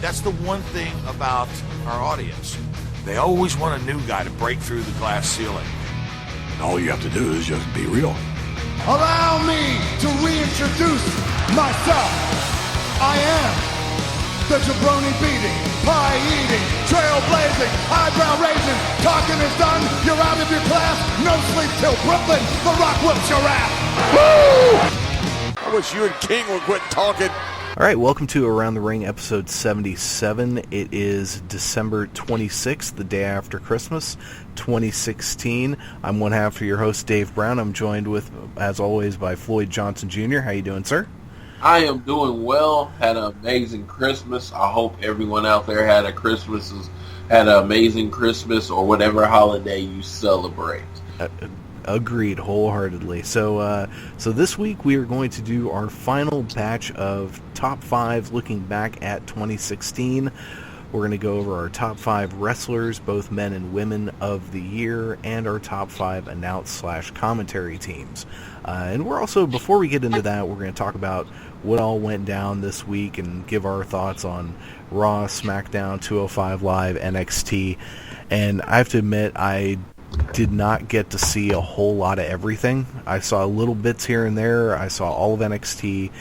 That's the one thing about our audience. They always want a new guy to break through the glass ceiling. All you have to do is just be real. Allow me to reintroduce myself. I am the jabroni beating, pie eating, trailblazing, eyebrow raising, talking is done, you're out of your class, no sleep till Brooklyn, The Rock whips your ass. Woo! I wish you and King would quit talking. All right, welcome to Around the Ring, episode 77. It is December 26th, the day after Christmas, 2016. I'm one half of your host, Dave Brown. I'm joined with, as always, by Floyd Johnson Jr. How you doing, sir? I am doing well. Had an amazing Christmas. I hope everyone out there had an amazing Christmas or whatever holiday you celebrate. Agreed, wholeheartedly. So this week we are going to do our final batch of top 5 looking back at 2016. We're going to go over our top 5 wrestlers, both men and women of the year, and our top 5 announce/commentary teams. And we're also, before we get into that, we're going to talk about what all went down this week and give our thoughts on Raw, SmackDown, 205 Live, NXT. And I have to admit, I did not get to see a whole lot of everything. I saw little bits here and there. I saw all of NXT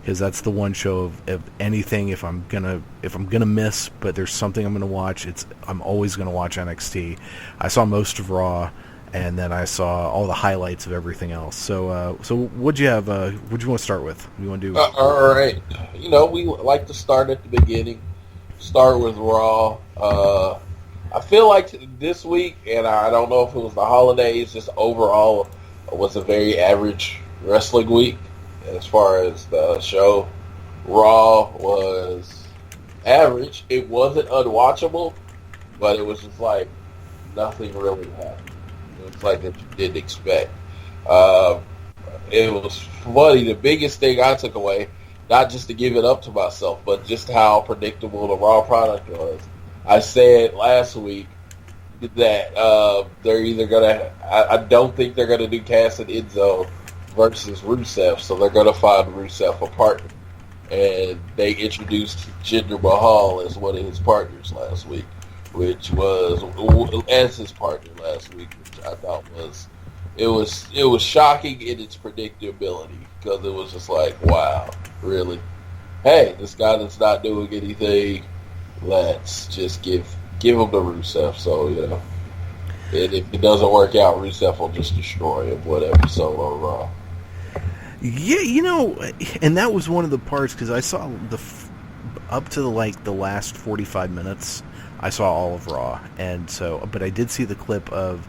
because that's the one show of anything. If I'm gonna miss, but there's something I'm gonna watch, I'm always gonna watch NXT. I saw most of Raw, and then I saw all the highlights of everything else. So what'd you have? What'd you want to start with? You want to do? All right. You know, we like to start at the beginning. Start with Raw. I feel like this week, and I don't know if it was the holidays, just overall was a very average wrestling week as far as the show. Raw was average. It wasn't unwatchable, but it was just like nothing really happened. It was like that you didn't expect. It was funny. The biggest thing I took away, not just to give it up to myself, but just how predictable the Raw product was. I said last week that they're either gonna. I don't think they're gonna do Cass and Enzo versus Rusev, so they're gonna find Rusev a partner, and they introduced Jinder Mahal as one of his partners last week, which was I thought was shocking in its predictability because it was just like, wow, really? Hey, this guy that's not doing anything. Let's just give him to Rusev. So, you know, and if it doesn't work out, Rusev will just destroy him, whatever. So, Raw. Yeah, you know, and that was one of the parts because I saw up to the last 45 minutes, I saw all of Raw, and so, but I did see the clip of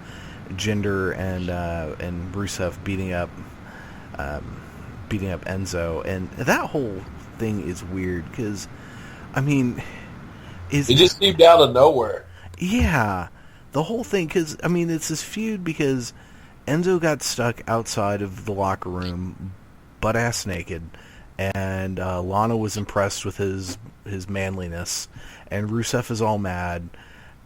Jinder and Rusev beating up Enzo, and that whole thing is weird because, I mean. It just seemed out of nowhere. Yeah, the whole thing, because, I mean, it's this feud because Enzo got stuck outside of the locker room, butt-ass naked, and Lana was impressed with his manliness, and Rusev is all mad,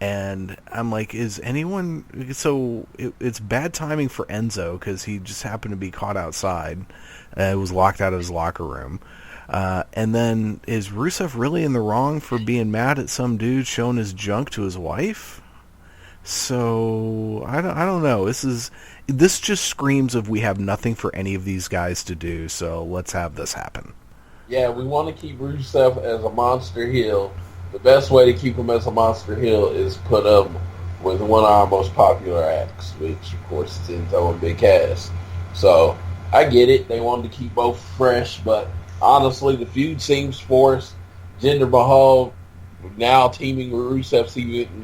and I'm like, is anyone... So, it's bad timing for Enzo, because he just happened to be caught outside, was locked out of his locker room. And then, is Rusev really in the wrong for being mad at some dude showing his junk to his wife? So, I don't know. This just screams of we have nothing for any of these guys to do, so let's have this happen. Yeah, we want to keep Rusev as a monster heel. The best way to keep him as a monster heel is put him with one of our most popular acts, which, of course, is Enzo and Big Cass. So, I get it. They wanted to keep both fresh, but... honestly, the feud seems forced. Jinder Mahal now teaming with Rusev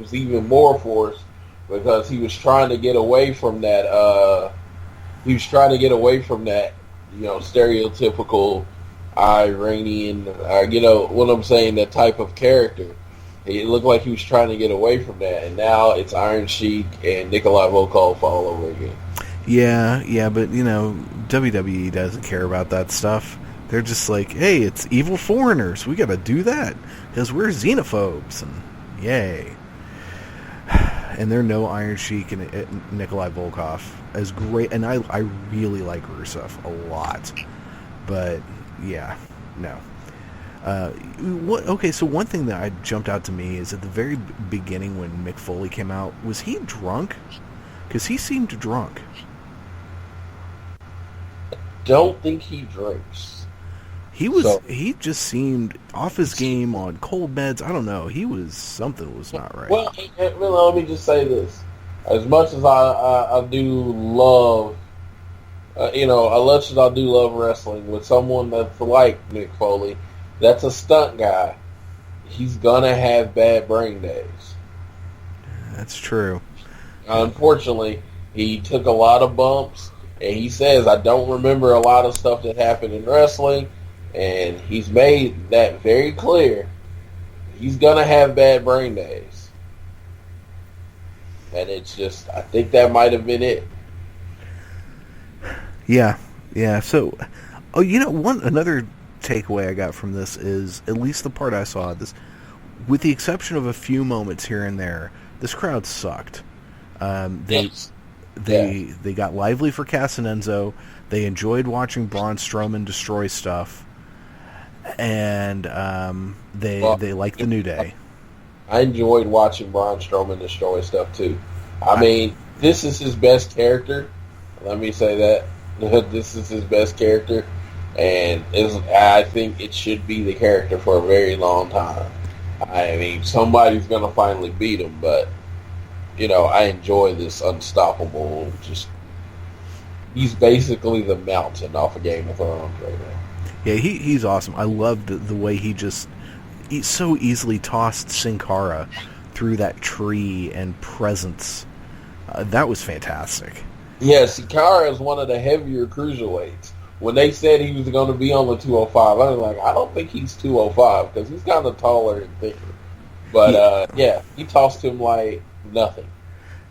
was even more forced because he was trying to get away from that. You know, stereotypical Iranian. You know what I'm saying? That type of character. It looked like he was trying to get away from that, and now it's Iron Sheik and Nikolai Volkov all over again. Yeah, but you know, WWE doesn't care about that stuff. They're just like, hey, it's evil foreigners. We got to do that because we're xenophobes. And yay. And they're no Iron Sheik and Nikolai Volkov. As great. And I really like Rusev a lot. But, yeah, no. So one thing that jumped out to me is at the very beginning when Mick Foley came out, was he drunk? Because he seemed drunk. Don't think he drinks. He just seemed off his game on cold meds. I don't know. Something was not right. Well, let me just say this. As much as I do love, as much as I do love wrestling, with someone that's like Mick Foley, that's a stunt guy, he's gonna have bad brain days. That's true. Unfortunately, he took a lot of bumps, and he says, I don't remember a lot of stuff that happened in wrestling, and he's made that very clear. He's gonna have bad brain days. And it's just, I think that might have been it. Yeah. So, another takeaway I got from this is, at least the part I saw, this, with the exception of a few moments here and there, this crowd sucked. They got lively for Cass and Enzo. They enjoyed watching Braun Strowman destroy stuff, and they liked the New Day. I enjoyed watching Braun Strowman destroy stuff too. I mean, this is his best character. Let me say that. This is his best character, and I think it should be the character for a very long time. I mean, somebody's going to finally beat him, but, I enjoy this unstoppable, he's basically the mountain off of Game of Thrones right now. Yeah, he's awesome. I loved the way he so easily tossed Sin Cara through that tree and presence. That was fantastic. Yeah, Sin Cara is one of the heavier cruiserweights. When they said he was going to be on the 205, I was like, I don't think he's 205 because he's kind of taller and thicker. But he tossed him like nothing.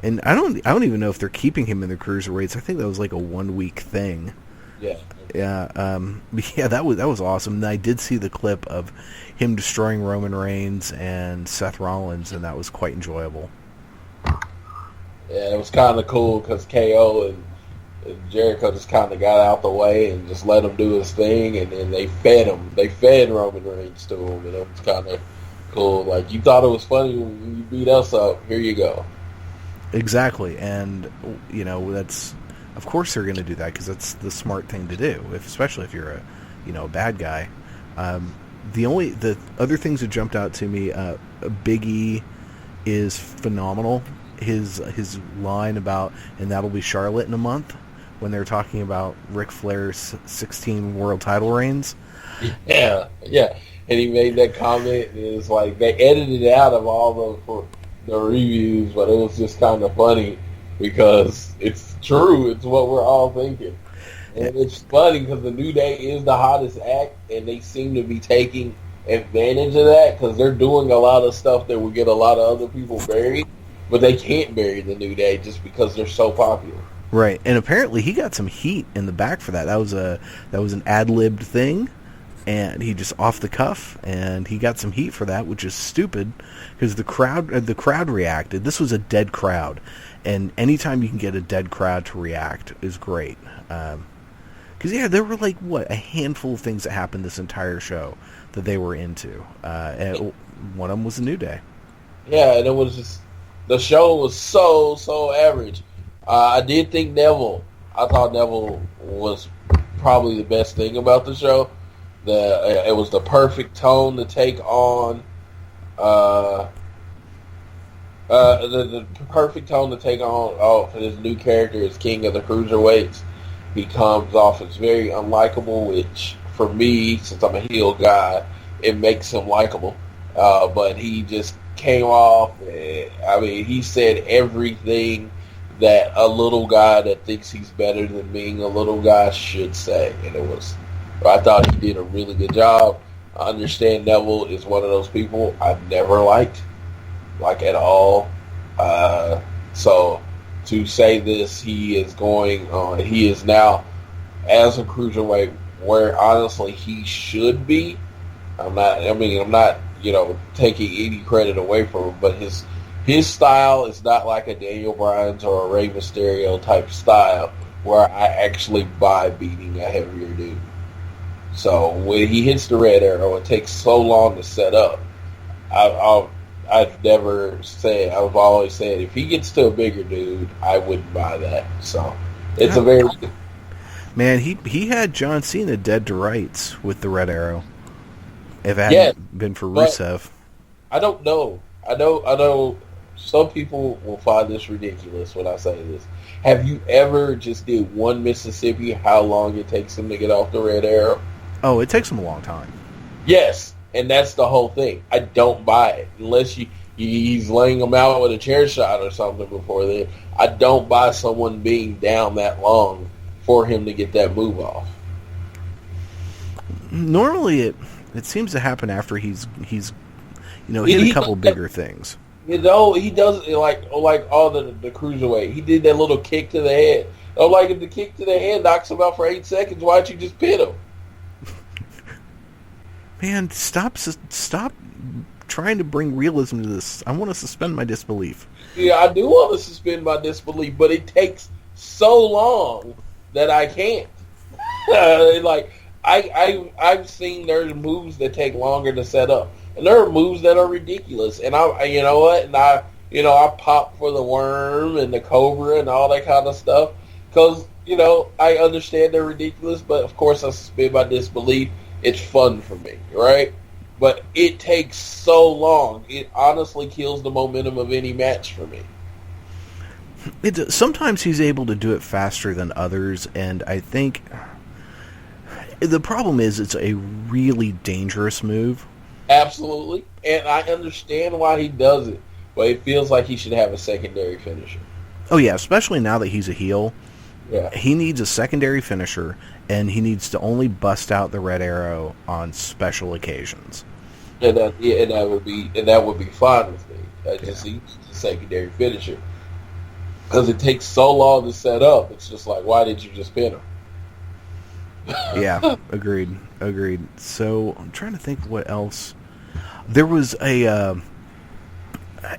And I don't even know if they're keeping him in the cruiserweights. I think that was like a 1 week thing. Yeah. Yeah. That was awesome. And I did see the clip of him destroying Roman Reigns and Seth Rollins, and that was quite enjoyable. Yeah, it was kind of cool because KO and Jericho just kind of got out the way and just let him do his thing, and then they fed him. They fed Roman Reigns to him, and it was kind of cool. Like, you thought it was funny when you beat us up. Here you go. Exactly, and that's, of course they're going to do that because that's the smart thing to do, especially if you're a bad guy. The other things that jumped out to me, Big E is phenomenal. His line about, and that'll be Charlotte in a month, when they're talking about Ric Flair's 16 world title reigns. Yeah. And he made that comment, and it was like, they edited it out of all the reviews, but it was just kind of funny because it's true. It's what we're all thinking. And it's funny because the New Day is the hottest act, and they seem to be taking advantage of that because they're doing a lot of stuff that will get a lot of other people buried, but they can't bury the New Day just because they're so popular. Right, and apparently he got some heat in the back for that. That was an ad-libbed thing, and he just off the cuff, and he got some heat for that, which is stupid because the crowd reacted. This was a dead crowd, and anytime you can get a dead crowd to react is great. Because there were a handful of things that happened this entire show that they were into, and one of them was the New Day. Yeah, and it was just, the show was so average. I did think I thought Neville was probably the best thing about the show. It was the perfect tone to take on, the perfect tone to take on for this new character as King of the Cruiserweights. He comes off as very unlikable, which for me, since I'm a heel guy, it makes him likable. But he just came off, he said everything that a little guy that thinks he's better than being a little guy should say. And I thought he did a really good job. I understand Neville is one of those people I've never liked at all. So to say this, he is now as a cruiserweight where honestly he should be. I'm not taking any credit away from him, but his style is not like a Daniel Bryan's or a Rey Mysterio type style where I actually buy beating a heavier dude. So when he hits the red arrow, it takes so long to set up. I've never said. I've always said if he gets to a bigger dude, I wouldn't buy that. So it's a very Man, he had John Cena dead to rights with the red arrow. If it hadn't been for Rusev. I don't know. I know some people will find this ridiculous when I say this. Have you ever just did one Mississippi, how long it takes him to get off the red arrow? Oh, it takes him a long time. Yes, and that's the whole thing. I don't buy it. Unless he's laying him out with a chair shot or something before then. I don't buy someone being down that long for him to get that move off. Normally it seems to happen after he's hit a couple bigger things. He does it like all the cruiserweight. He did that little kick to the head. If the kick to the head knocks him out for 8 seconds, why don't you just pin him? Man, stop trying to bring realism to this. I want to suspend my disbelief. Yeah, I do want to suspend my disbelief, but it takes so long that I can't. I've seen there's moves that take longer to set up. And there are moves that are ridiculous. And I pop for the worm and the cobra and all that kind of stuff. Because, I understand they're ridiculous, but of course I suspend my disbelief. It's fun for me, right? But it takes so long. It honestly kills the momentum of any match for me. Sometimes he's able to do it faster than others, and I think the problem is it's a really dangerous move. Absolutely. And I understand why he does it, but it feels like he should have a secondary finisher. Oh, yeah, especially now that he's a heel. Yeah. He needs a secondary finisher, and he needs to only bust out the red arrow on special occasions. And that would be fine with me. I just need a secondary finisher. Because it takes so long to set up. It's just like, why did you just pin him? Yeah, agreed. So I'm trying to think what else. There was in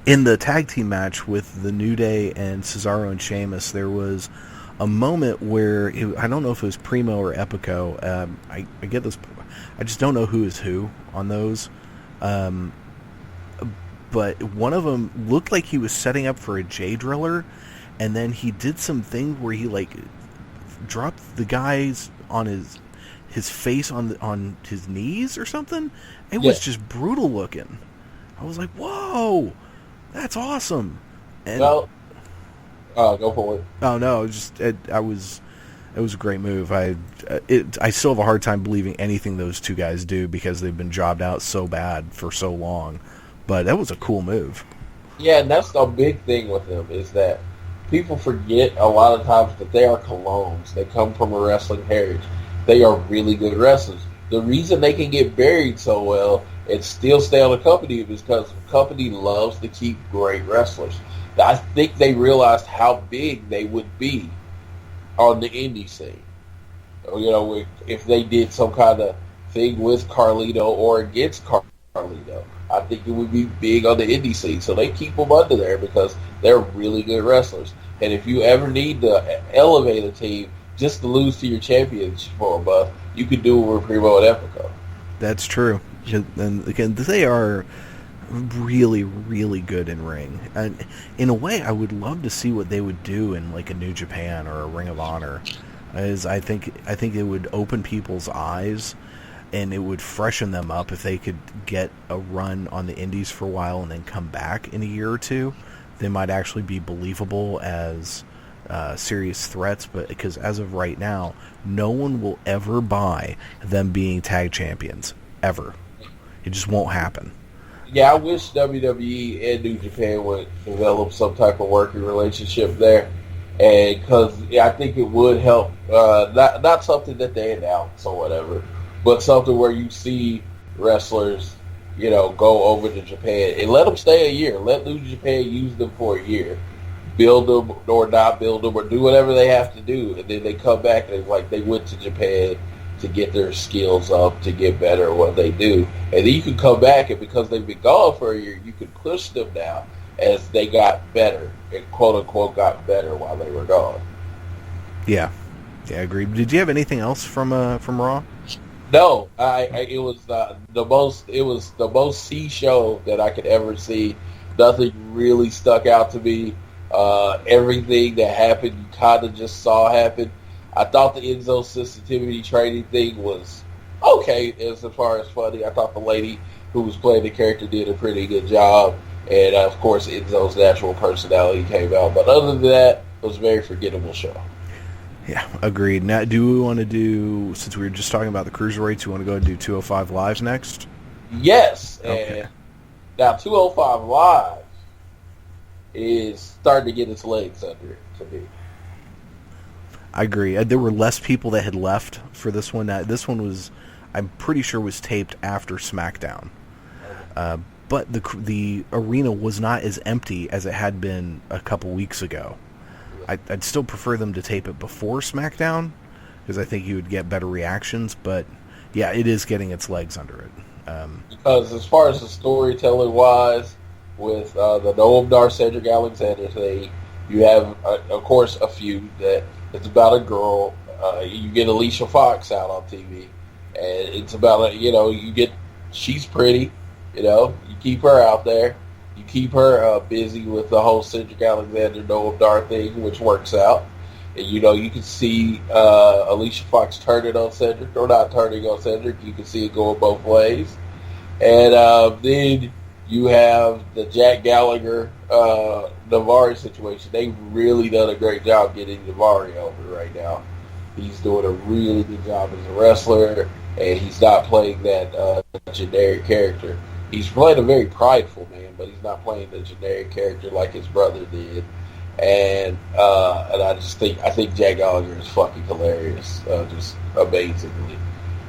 the tag team match with the New Day and Cesaro and Sheamus, there was a moment where I don't know if it was Primo or Epico. I get this. I just don't know who is who on those. But one of them looked like he was setting up for a J Driller, and then he did some thing where he dropped the guys on his face on his knees or something. It was just brutal looking. I was like, "Whoa, that's awesome!" And go for it. Oh no, it was a great move. I still have a hard time believing anything those two guys do because they've been jobbed out so bad for so long. But that was a cool move. Yeah, and that's the big thing with them is that people forget a lot of times that they are colognes. They come from a wrestling heritage. They are really good wrestlers. The reason they can get buried so well and still stay on the company is because the company loves to keep great wrestlers. I think they realized how big they would be on the indie scene. If they did some kind of thing with Carlito or against Carlito, I think it would be big on the indie scene. So they keep them under there because they're really good wrestlers. And if you ever need to elevate a team just to lose to your champions for a month, you could do it with Primo and Epico. That's true. And again, they are really, really good in ring. And in a way, I would love to see what they would do in like a New Japan or a Ring of Honor. As I think it would open people's eyes and it would freshen them up if they could get a run on the indies for a while and then come back in a year or two. They might actually be believable as serious threats, but because as of right now, no one will ever buy them being tag champions ever. It just won't happen. Yeah, I wish WWE and New Japan would develop some type of working relationship there, and because I think it would help. Not something that they announce or whatever, but something where you see wrestlers, go over to Japan and let them stay a year. Let New Japan use them for a year, build them or not build them, or do whatever they have to do, and then they come back and they went to Japan to get their skills up, to get better at what they do. And then you can come back, and because they've been gone for a year, you can push them now as they got better, and quote-unquote got better while they were gone. Yeah, agreed. Did you have anything else from Raw? No, it was the most C show that I could ever see. Nothing really stuck out to me. Everything that happened, you kind of just saw happen. I thought the Enzo sensitivity training thing was okay as far as funny. I thought the lady who was playing the character did a pretty good job, and of course Enzo's natural personality came out. But other than that, it was a very forgettable show. Yeah, agreed. Now, do we want to do, since we were just talking about the cruiserweights, you want to go and do 205 Lives next? Yes, Okay. and now 205 Live is starting to get its legs under it to me. I agree. There were less people that had left for this one. This one was, I'm pretty sure, was taped after SmackDown. But the arena was not as empty as it had been a couple weeks ago. I'd still prefer them to tape it before SmackDown, because I think you would get better reactions. But yeah, it is getting its legs under it. Because as far as the storytelling wise, with the Noam Dar Cedric Alexander thing, you have, of course, a feud that it's about a girl. You get Alicia Fox out on TV, and it's about she's pretty. You keep her out there. You keep her busy with the whole Cedric Alexander Noam Dar thing, which works out. And you can see Alicia Fox turning on Cedric or not turning on Cedric. You can see it going both ways. And then you have the Jack Gallagher Navarre situation. They've really done a great job getting Navarre over right now. He's doing a really good job as a wrestler, and he's not playing that generic character. He's playing a very prideful man, but he's not playing the generic character like his brother did. And I think Jack Gallagher is fucking hilarious, just amazingly.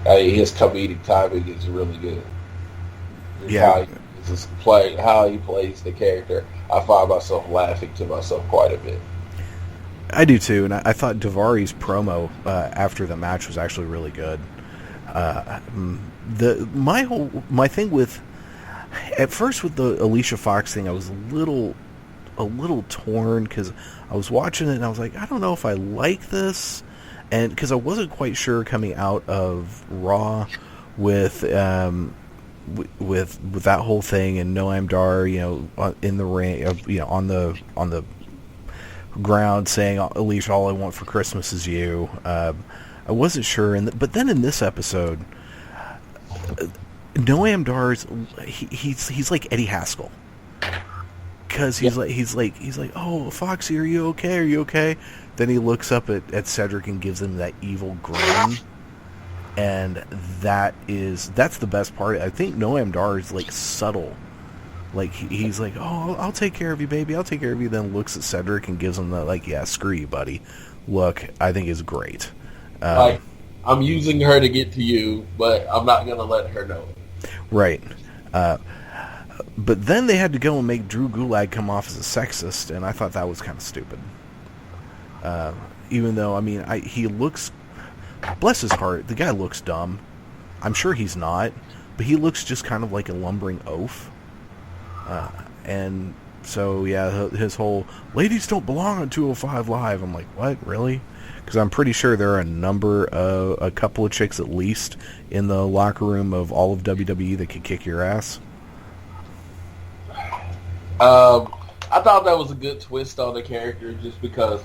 His comedic timing is really good. Yeah. How he plays the character, I find myself laughing to myself quite a bit. I do too, and I thought Daivare's promo after the match was actually really good. My thing with, at first with the Alicia Fox thing, I was a little torn because I was watching it and I was like, I don't know if I like this, and because I wasn't quite sure coming out of Raw with that whole thing and Noam Dar, in the ring, on the ground saying, Alicia, all I want for Christmas is you. I wasn't sure, but then in this episode, Noam Dar's he's like Eddie Haskell, because he's like, oh, Foxy, are you okay? Are you okay? Then he looks up at Cedric and gives him that evil grin, and that's the best part. I think Noam Dar is like subtle. Like, he's like, oh, I'll take care of you, baby. I'll take care of you. Then looks at Cedric and gives him the, like, yeah, screw you, buddy. Look, I think is great. I'm using her to get to you, but I'm not going to let her know it. Right. But then they had to go and make Drew Gulak come off as a sexist, and I thought that was kind of stupid. Even though, he looks, bless his heart, the guy looks dumb. I'm sure he's not, but he looks just kind of like a lumbering oaf. And so, yeah, his whole, ladies don't belong on 205 Live. I'm like, what, really? Because I'm pretty sure there are a couple of chicks at least in the locker room of all of WWE that could kick your ass. I thought that was a good twist on the character, just because,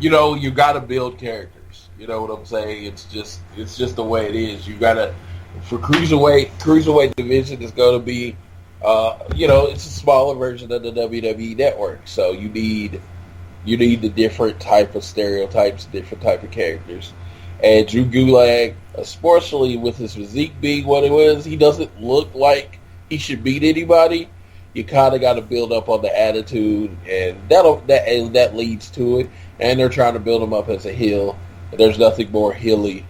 you got to build characters. You know what I'm saying? It's just the way it is. You got to, for cruiserweight division is going to be, it's a smaller version of the WWE network, so you need the different type of stereotypes, different type of characters. And Drew Gulak, especially with his physique being what it was, he doesn't look like he should beat anybody. You kind of got to build up on the attitude, and that leads to it. And they're trying to build him up as a heel. And there's nothing more hilly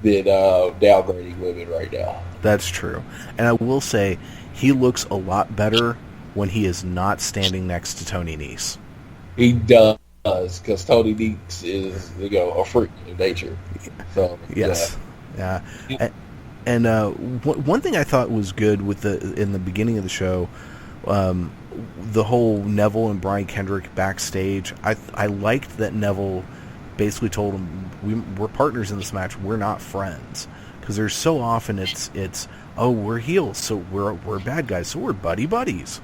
than downgrading women right now. That's true. And I will say, he looks a lot better when he is not standing next to Tony Nese. He does, because Tony Nese is, a freak of nature. So, yes. Yeah. And one thing I thought was good in the beginning of the show, the whole Neville and Brian Kendrick backstage, I liked that Neville basically told him, we're partners in this match, we're not friends. Because there's so often it's oh, we're heels, so we're bad guys, so we're buddies.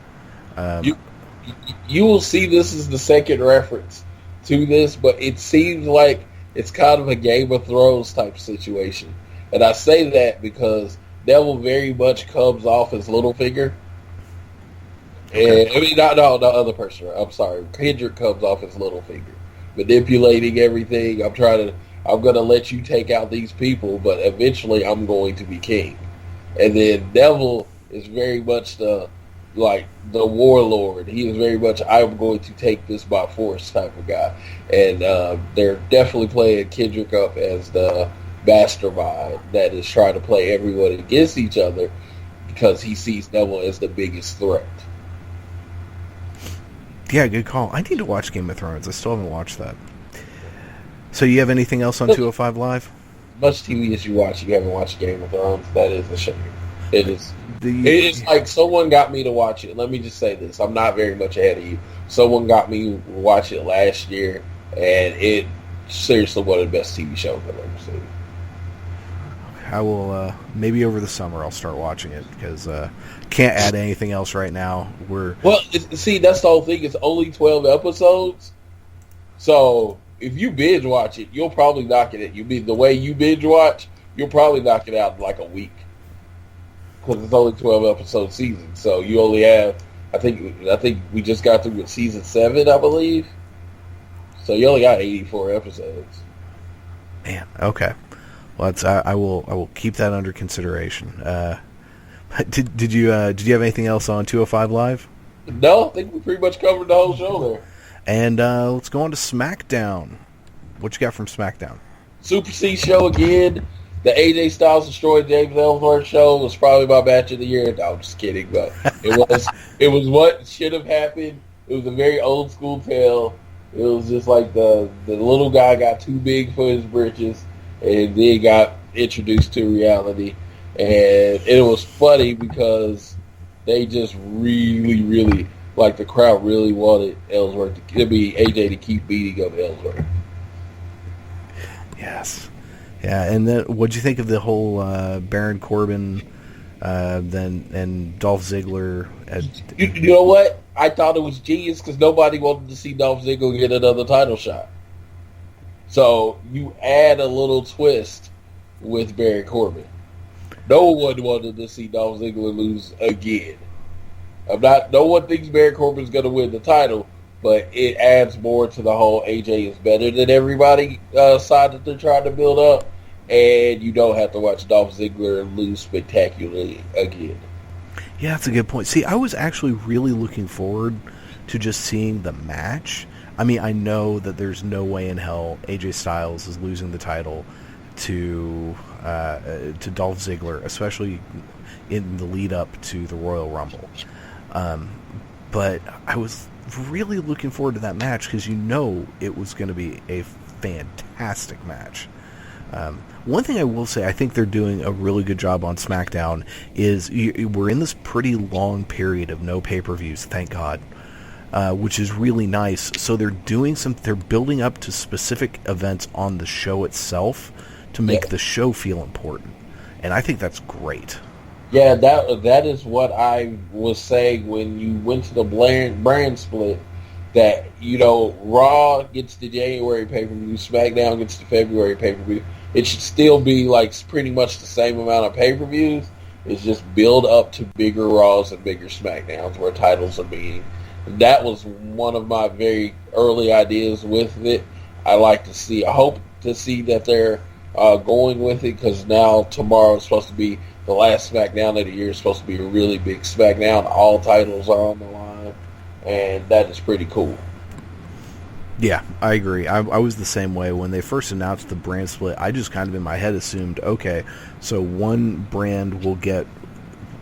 You will see this is the second reference to this, but it seems like it's kind of a Game of Thrones type situation. And I say that because Neville very much comes off as Littlefinger. And I mean, not the other person. I'm sorry. Kendrick comes off as Littlefinger, manipulating everything. I'm going to let you take out these people, but eventually I'm going to be king. And then Neville is very much the warlord. He is very much, I'm going to take this by force type of guy. And they're definitely playing Kendrick up as the mastermind that is trying to play everyone against each other because he sees Neville as the biggest threat. Yeah, good call. I need to watch Game of Thrones. I still haven't watched that. So you have anything else on 205 Live? Much TV as you watch, you haven't watched Game of Thrones. That is a shame. It is. It's like someone got me to watch it. Let me just say this. I'm not very much ahead of you. Someone got me to watch it last year, and it seriously one of the best TV shows I've ever seen. I will, maybe over the summer I'll start watching it because can't add anything else right now. See, that's the whole thing. It's only 12 episodes. So if you binge watch it, you'll probably knock it. The way you binge watch, you'll probably knock it out in like a week. Because it's only 12 episode season. So you only have, I think we just got through with season 7, I believe. So you only got 84 episodes. Man, okay. Well, I will keep that under consideration. Did you have anything else on 205 Live? No, I think we pretty much covered the whole show there. And let's go on to SmackDown. What you got from SmackDown? Super C show again. The AJ Styles destroyed James Ellsworth show was probably my match of the year. No, I'm just kidding, but it was what should have happened. It was a very old school tale. It was just like the little guy got too big for his britches and then got introduced to reality. And it was funny because they just really, really, like the crowd really wanted Ellsworth to be AJ to keep beating up Ellsworth. Yes. Yeah, and then what'd you think of the whole Baron Corbin and Dolph Ziggler? You know what? I thought it was genius because nobody wanted to see Dolph Ziggler get another title shot. So you add a little twist with Baron Corbin. No one wanted to see Dolph Ziggler lose again. No one thinks Baron Corbin's going to win the title, but it adds more to the whole AJ is better than everybody side that they're trying to build up, and you don't have to watch Dolph Ziggler lose spectacularly again. Yeah, that's a good point. See, I was actually really looking forward to just seeing the match. I mean, I know that there's no way in hell AJ Styles is losing the title to Dolph Ziggler, especially in the lead up to the Royal Rumble. But I was really looking forward to that match because it was going to be a fantastic match. One thing I will say, I think they're doing a really good job on SmackDown is we're in this pretty long period of no pay-per-views, thank God, which is really nice. So they're building up to specific events on the show itself to make the show feel important, and I think that's great. Yeah, that is what I was saying when you went to the brand split. That Raw gets the January pay-per-view, SmackDown gets the February pay-per-view. It should still be like pretty much the same amount of pay-per-views. It's just build up to bigger Raws and bigger SmackDowns where titles are being. That was one of my very early ideas with it. I hope to see that they're going with it because now tomorrow is supposed to be the last SmackDown of the year. It's supposed to be a really big SmackDown. All titles are on the line, and that is pretty cool. Yeah, I agree. I was the same way. When they first announced the brand split, I just kind of in my head assumed, okay, so one brand will get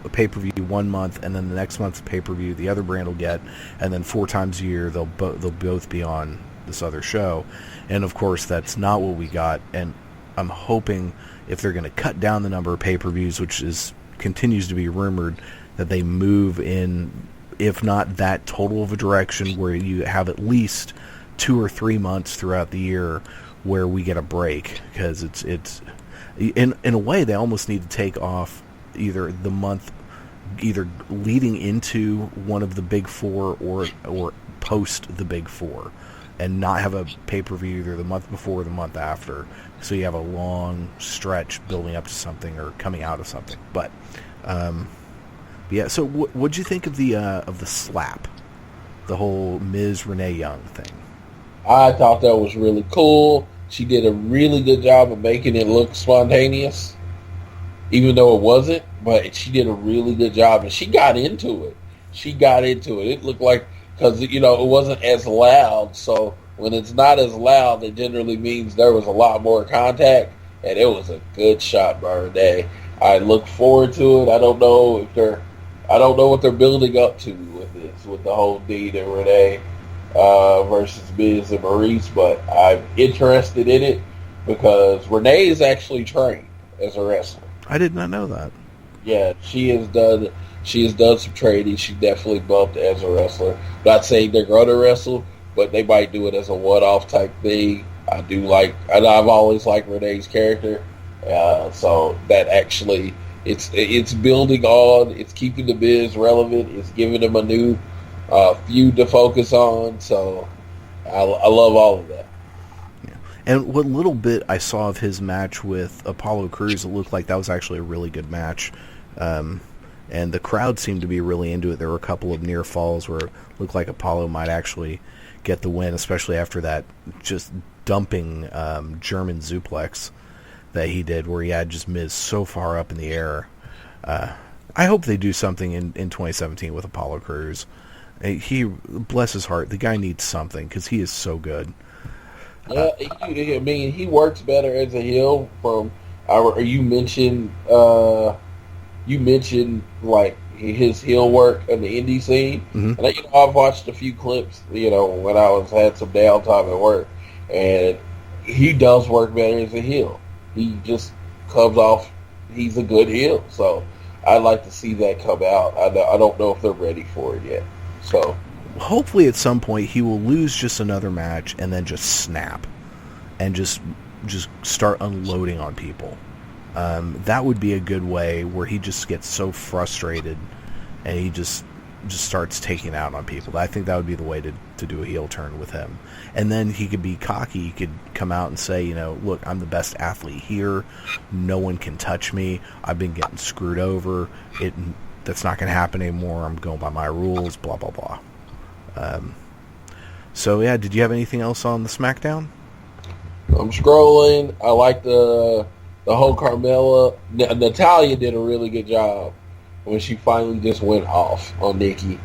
a pay-per-view 1 month, and then the next month's pay-per-view the other brand will get, and then 4 times a year they'll both be on this other show. And, of course, that's not what we got, and I'm hoping if they're going to cut down the number of pay-per-views, which continues to be rumored, that they move in, if not that total of a direction, where you have at least 2 or 3 months throughout the year where we get a break, because it's in a way, they almost need to take off either the month, either leading into one of the big four or post the big four, and not have a pay-per-view either the month before or the month after, so you have a long stretch building up to something or coming out of something. But yeah, so what'd you think of the slap, the whole Ms. Renee Young thing? I thought that was really cool. She did a really good job of making it look spontaneous, even though it wasn't, but she did a really good job, and she got into it. It looked like, because, it wasn't as loud, so when it's not as loud, it generally means there was a lot more contact, and it was a good shot by Renee. I look forward to it. I don't know what they're building up to with this, with the whole Dean and Renee versus Miz and Maurice, but I'm interested in it because Renee is actually trained as a wrestler. I did not know that. Yeah, she has done some training. She definitely bumped as a wrestler. Not saying they're going to wrestle, but they might do it as a one-off type thing. I've always liked Renee's character, so that actually it's building on. It's keeping the Miz relevant. It's giving them a new feud to focus on. So I love all of that. Yeah. And what little bit I saw of his match with Apollo Crews, it looked like that was actually a really good match. And the crowd seemed to be really into it. There were a couple of near falls where it looked like Apollo might actually get the win, especially after that just dumping German suplex that he did, where he had just Miz so far up in the air. I hope they do something in 2017 with Apollo Crews. He, bless his heart, the guy needs something because he is so good. Yeah, he works better as a heel. You mentioned like his heel work in the indie scene, and I've watched a few clips. When I had some downtime at work, and he does work better as a heel. He just comes off. He's a good heel, so I'd like to see that come out. I don't know if they're ready for it yet. So hopefully at some point he will lose just another match and then just snap and just start unloading on people. That would be a good way where he just gets so frustrated and he just starts taking out on people. I think that would be the way to do a heel turn with him. And then he could be cocky. He could come out and say, look, I'm the best athlete here. No one can touch me. I've been getting screwed over. That's not going to happen anymore. I'm going by my rules, blah, blah, blah. So, yeah, did you have anything else on the SmackDown? I'm scrolling. I like the whole Carmella. Natalya did a really good job when she finally just went off on Nikki.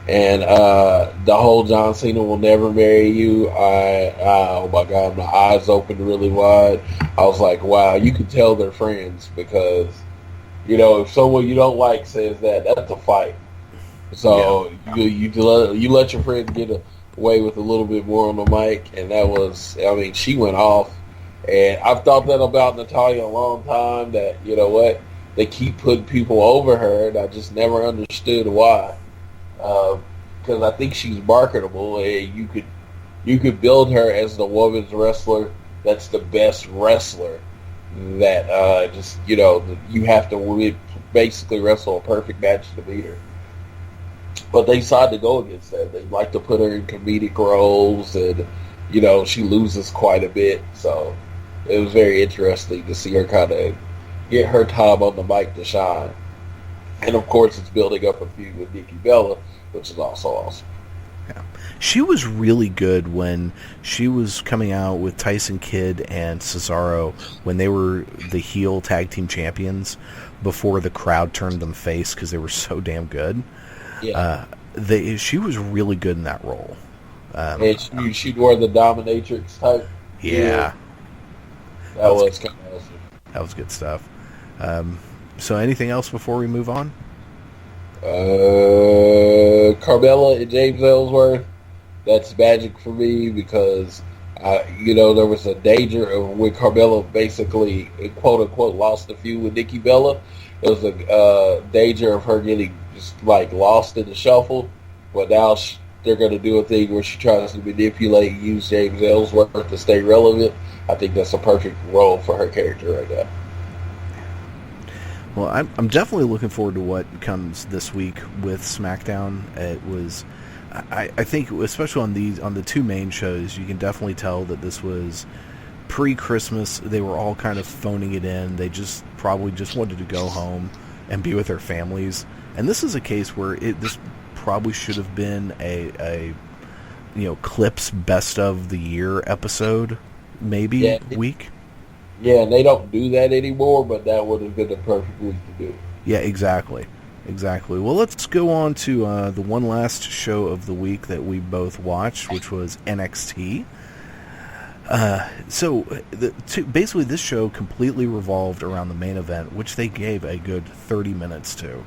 And the whole John Cena will never marry you. Oh my God, my eyes opened really wide. I was like, wow, you can tell they're friends because, if someone you don't like says that, that's a fight. So you let your friends get away with a little bit more on the mic, and that was, she went off. And I've thought that about Natalya a long time, that, they keep putting people over her, and I just never understood why. Because I think she's marketable, and you could build her as the women's wrestler that's the best wrestler. That you have to basically wrestle a perfect match to beat her. But they decided to go against that. They like to put her in comedic roles, and she loses quite a bit. So it was very interesting to see her kind of get her time on the mic to shine. And of course, it's building up a feud with Nikki Bella, which is also awesome. Yeah. She was really good when she was coming out with Tyson Kidd and Cesaro when they were the heel tag team champions before the crowd turned them face because they were so damn good. Yeah. She was really good in that role. And she wore the dominatrix type. Yeah. That was kind of awesome. That was good stuff. So anything else before we move on? Carmella and James Ellsworth, that's magic for me because, there was a danger of when Carmella basically, quote-unquote, lost the feud with Nikki Bella. There was a danger of her getting just, lost in the shuffle. But now they're going to do a thing where she tries to manipulate and use James Ellsworth to stay relevant. I think that's a perfect role for her character right now. Well, I'm definitely looking forward to what comes this week with SmackDown. It was, I think, especially on the two main shows, you can definitely tell that this was pre-Christmas. They were all kind of phoning it in. They probably just wanted to go home and be with their families. And this is a case where this probably should have been a Clips best of the year episode, maybe week. Yeah, and they don't do that anymore, but that would have been the perfect week to do. Yeah, exactly. Well, let's go on to the one last show of the week that we both watched, which was NXT. Basically, this show completely revolved around the main event, which they gave a good 30 minutes to,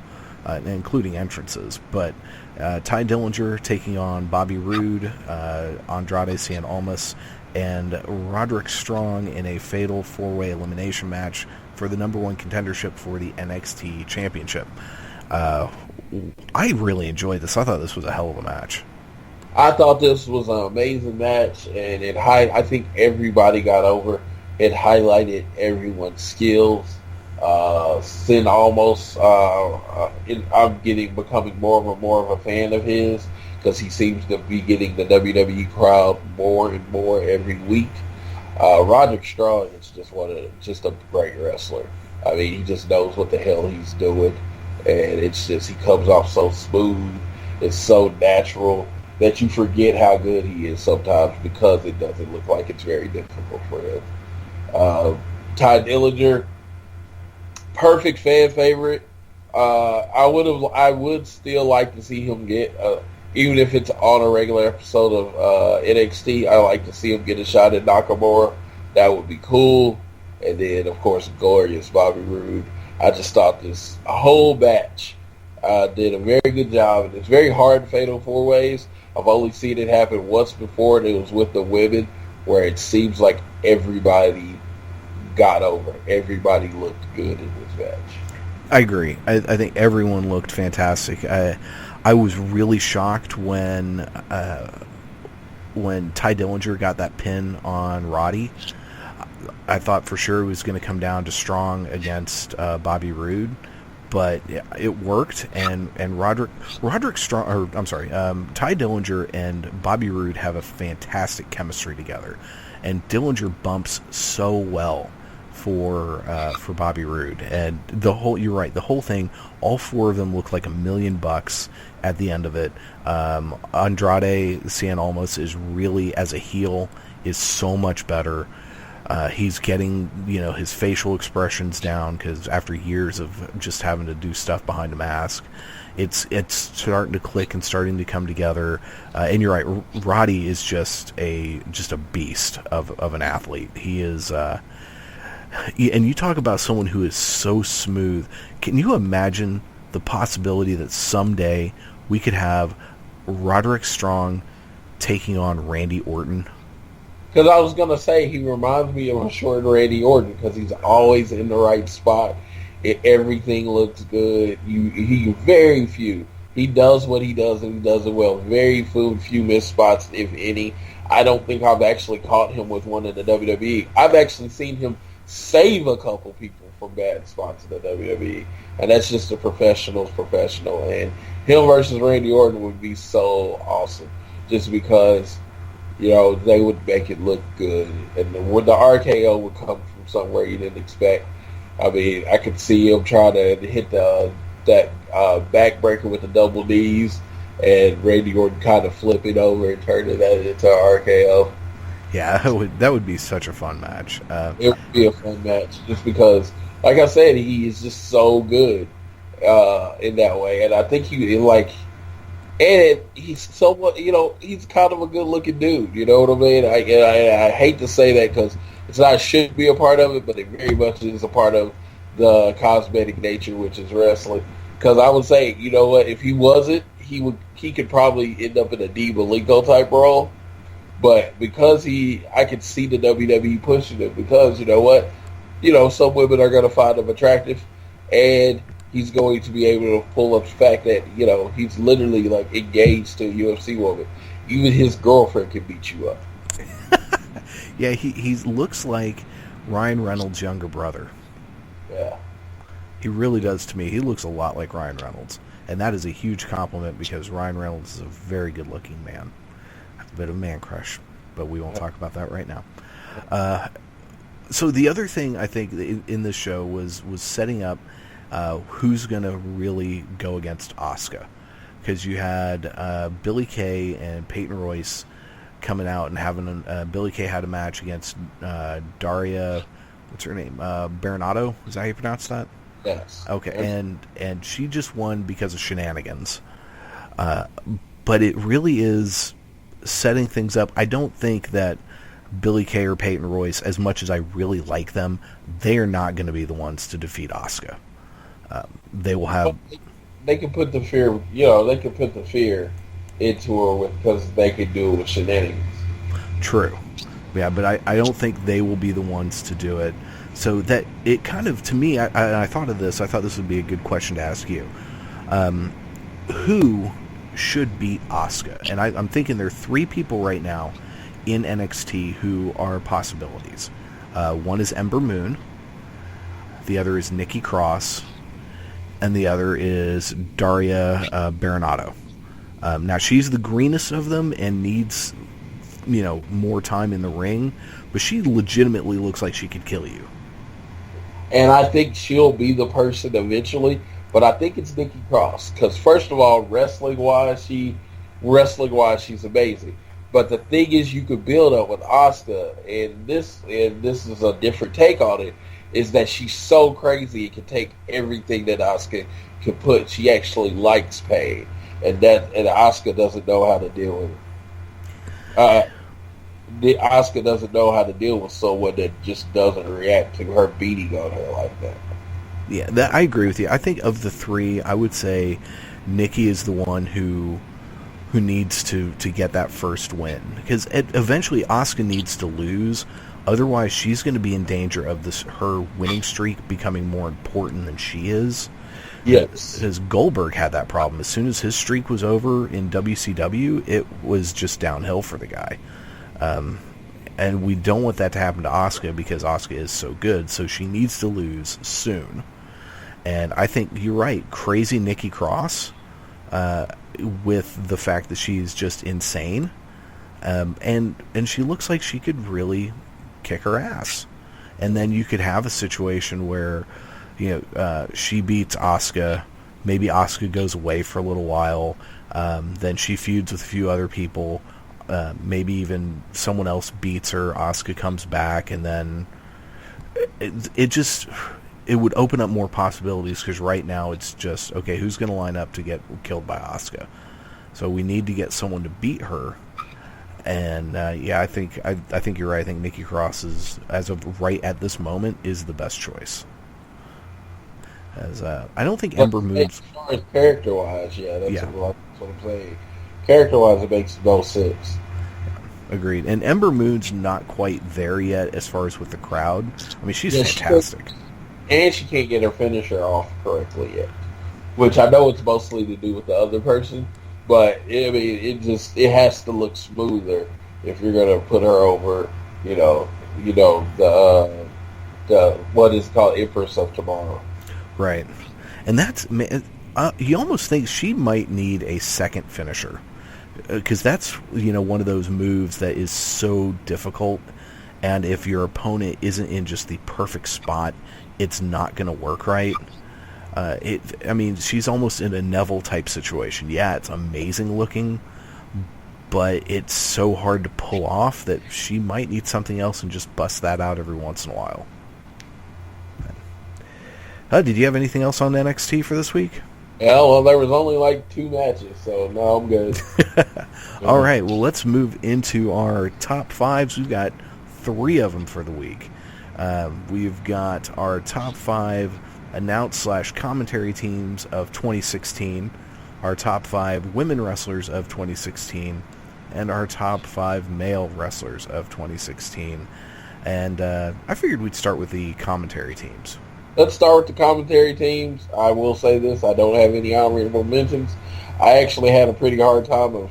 including entrances. But Ty Dillinger taking on Bobby Roode, Andrade Cien Almas, and Roderick Strong in a fatal four-way elimination match for the number one contendership for the NXT Championship. I really enjoyed this. I thought this was a hell of a match. I thought this was an amazing match, and I think everybody got over. It highlighted everyone's skills. Cien Almas, I'm becoming more of a fan of his, because he seems to be getting the WWE crowd more and more every week. Roderick Strong is just a great wrestler. I mean, he just knows what the hell he's doing, and it's just, he comes off so smooth. It's so natural that you forget how good he is sometimes, because it doesn't look like it's very difficult for him. Ty Dillinger, perfect fan favorite. I would still like to see him get, even if it's on a regular episode of NXT, I like to see him get a shot at Nakamura. That would be cool. And then, of course, glorious Bobby Roode. I just thought this whole match did a very good job. And it's very hard fatal four ways. I've only seen it happen once before, and it was with the women, where it seems like everybody got over. Everybody looked good in this match. I agree. I think everyone looked fantastic. I was really shocked when Ty Dillinger got that pin on Roddy. I thought for sure it was going to come down to Strong against Bobby Roode, but it worked. And Roderick Strong, or I'm sorry, Ty Dillinger and Bobby Roode have a fantastic chemistry together, and Dillinger bumps so well for Bobby Roode, and you're right, the whole thing, all four of them look like $1 million at the end of it. Andrade Cien Almas is really, as a heel, is so much better. He's getting his facial expressions down, because after years of just having to do stuff behind a mask, it's starting to click and starting to come together. And you're right, Roddy is just a beast of an athlete. He is. And you talk about someone who is so smooth. Can you imagine the possibility that someday we could have Roderick Strong taking on Randy Orton? Because I was going to say, he reminds me of a short Randy Orton, because he's always in the right spot. Everything looks good. He very few. He does what he does, and he does it well. Very few missed spots, if any. I don't think I've actually caught him with one in the WWE. I've actually seen him save a couple people from bad spots in the WWE, and that's just a professional's professional. And him versus Randy Orton would be so awesome, just because they would make it look good, and the RKO would come from somewhere you didn't expect. I mean, I could see him trying to hit that backbreaker with the double knees, and Randy Orton kind of flip it over and turn it into an RKO. Yeah, that would be such a fun match. It would be a fun match, just because, like I said, he is just so good in that way, and I think and he's somewhat, he's kind of a good-looking dude. You know what I mean? I hate to say that, because it should be a part of it, but it very much is a part of the cosmetic nature, which is wrestling. Because I would say, you know what, if he wasn't, he could probably end up in a Dean Malenko type role. But because I could see the WWE pushing him, because, you know what, some women are going to find him attractive, and he's going to be able to pull up the fact that, he's literally, engaged to a UFC woman. Even his girlfriend can beat you up. Yeah, he looks like Ryan Reynolds' younger brother. Yeah. He really does to me. He looks a lot like Ryan Reynolds. And that is a huge compliment because Ryan Reynolds is a very good-looking man. I have a bit of a man crush, but we won't talk about that right now. So the other thing I think in this show was setting up who's going to really go against Asuka. Because you had Billie Kay and Peyton Royce coming out and having Billie Kay had a match against Daria, what's her name? Baronato? Is that how you pronounce that? Yes. Okay, and she just won because of shenanigans. But it really is setting things up. I don't think that Billie Kay or Peyton Royce, as much as I really like them, they are not going to be the ones to defeat Asuka. They will have... They can put the fear, they can put the fear into her because they could do it with shenanigans. True. Yeah, but I don't think they will be the ones to do it. So that it kind of, to me, I thought of this. I thought this would be a good question to ask you. Who should beat Asuka? And I'm thinking there are 3 people right now in NXT who are possibilities. One is Ember Moon. The other is Nikki Cross. And the other is Daria Baronato. Now, she's the greenest of them and needs, more time in the ring. But she legitimately looks like she could kill you. And I think she'll be the person eventually, but I think it's Nikki Cross because first of all, wrestling wise, she's amazing. But the thing is, you could build up with Asuka, and this is a different take on it. Is that she's so crazy it can take everything that Asuka can put. She actually likes pain, and Asuka doesn't know how to deal with it. Asuka doesn't know how to deal with someone that just doesn't react to her beating on her like that. Yeah, I agree with you. I think of the 3, I would say Nikki is the one who needs to get that first win. Because eventually Asuka needs to lose. Otherwise, she's going to be in danger of her winning streak becoming more important than she is. Yes. Because Goldberg had that problem. As soon as his streak was over in WCW, it was just downhill for the guy. And we don't want that to happen to Asuka because Asuka is so good, so she needs to lose soon. And I think you're right, crazy Nikki Cross, with the fact that she's just insane, and she looks like she could really kick her ass. And then you could have a situation where, she beats Asuka, maybe Asuka goes away for a little while, then she feuds with a few other people. Maybe even someone else beats her, Asuka comes back, and then it would open up more possibilities because right now it's just, okay, who's going to line up to get killed by Asuka? So we need to get someone to beat her. And I think you're right. I think Nikki Cross is, as of right at this moment, is the best choice. As I don't think Ember moves. As far as character-wise, that's what I'm saying. Character-wise, it makes no sense. Agreed. And Ember Moon's not quite there yet as far as with the crowd. I mean, she's fantastic. And she can't get her finisher off correctly yet. Which I know it's mostly to do with the other person. But, it has to look smoother if you're going to put her over, the what is called Empress of Tomorrow. Right. And that's... you almost think she might need a second finisher. Because that's, one of those moves that is so difficult, and if your opponent isn't in just the perfect spot, it's not going to work right. She's almost in a Neville-type situation. Yeah, it's amazing looking, but it's so hard to pull off that she might need something else and just bust that out every once in a while. Did you have anything else on NXT for this week? Yeah, well, there was only like 2 matches, so no, I'm good. All right, well, let's move into our top 5s. We've got 3 of them for the week. We've got our top 5 announced/commentary teams of 2016, our top 5 women wrestlers of 2016, and our top 5 male wrestlers of 2016. And I figured we'd start with the commentary teams. Let's start with the commentary teams. I will say this, I don't have any honorable mentions. I actually had a pretty hard time of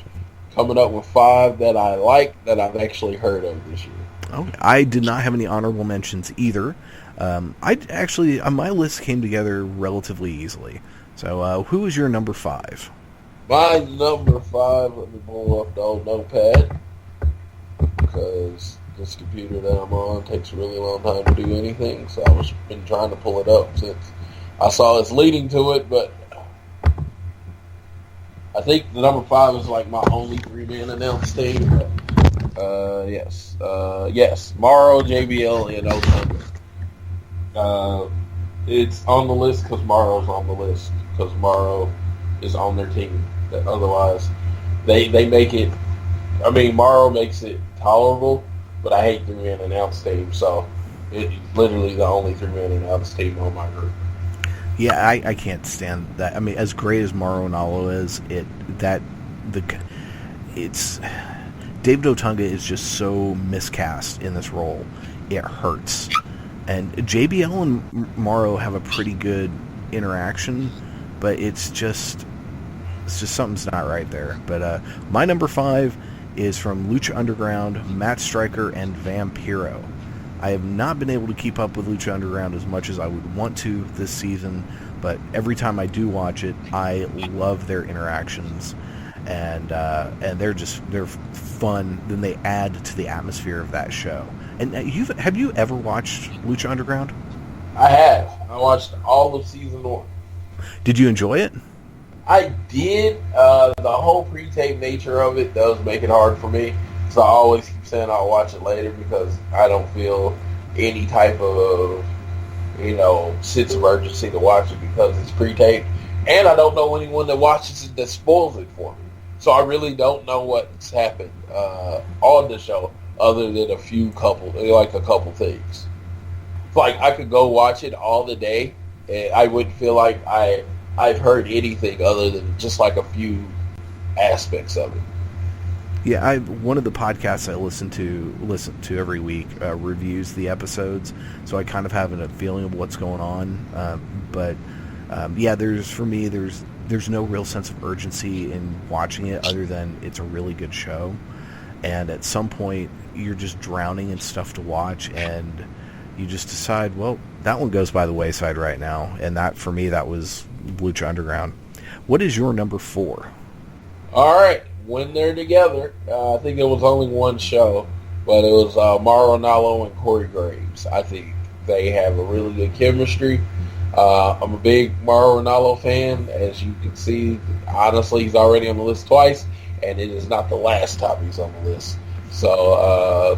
coming up with 5 that I like that I've actually heard of this year. Okay. I did not have any honorable mentions either. I actually, my list came together relatively easily. So, who is your number 5? My number 5, let me pull up the old notepad, because this computer that I'm on takes a really long time to do anything, so I've been trying to pull it up since I saw it's leading to it, but I think the number 5 is like my only 3-man announced team. Yes, Morrow, JBL, and Otunga. It's on the list because Morrow's on the list, because Morrow is on their team. Otherwise, they make it. I mean, Morrow makes it tolerable, but I hate 3-man announced team, so it's literally the only 3-man announced team on my group. Yeah, I can't stand that. I mean, as great as Mauro Ranallo is, David Otunga is just so miscast in this role. It hurts. And JBL and Mauro have a pretty good interaction, but it's just something's not right there. But my number 5 is from Lucha Underground, Matt Striker, and Vampiro. I have not been able to keep up with Lucha Underground as much as I would want to this season, but every time I do watch it, I love their interactions, and they're fun. Then they add to the atmosphere of that show. And have you ever watched Lucha Underground? I have. I watched all of season 1. Did you enjoy it? I did. The whole pre-tape nature of it does make it hard for me. So I always keep saying I'll watch it later because I don't feel any type of, sense of urgency to watch it because it's pre-taped. And I don't know anyone that watches it that spoils it for me. So I really don't know what's happened on the show other than a couple things. Like, I could go watch it all the day and I wouldn't feel like I've heard anything other than just like a few aspects of it. Yeah, one of the podcasts I listen to every week reviews the episodes, so I kind of have a feeling of what's going on. But there's no real sense of urgency in watching it other than it's a really good show. And at some point, you're just drowning in stuff to watch, and you just decide, well, that one goes by the wayside right now. And that, for me, that was Lucha Underground. What is your number 4? All right. When they're together, I think it was only one show, but it was Mauro Ranallo and Corey Graves. I think they have a really good chemistry. I'm a big Mauro Ranallo fan. As you can see, honestly, he's already on the list twice, and it is not the last time he's on the list. So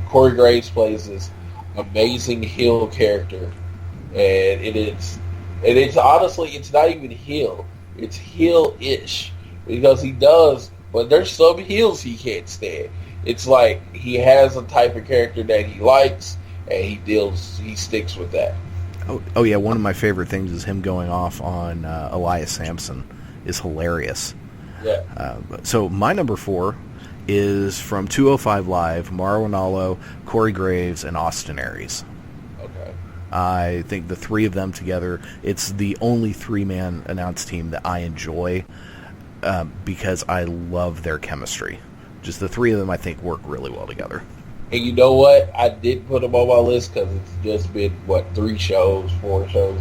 Corey Graves plays this amazing heel character, and it's honestly, it's not even heel. It's heel-ish. Because he does, but there's some heels he can't stand. It's like he has a type of character that he likes, and he sticks with that. Oh yeah, one of my favorite things is him going off on Elias Sampson. Is hilarious. Yeah. So my number 4 is from 205 Live, Mauro Ranallo, Corey Graves, and Austin Aries. Okay. I think the 3 of them together, it's the only 3-man announced team that I enjoy. Because I love their chemistry. Just the 3 of them, I think, work really well together. And you know what? I did put them on my list because it's just been, 4 shows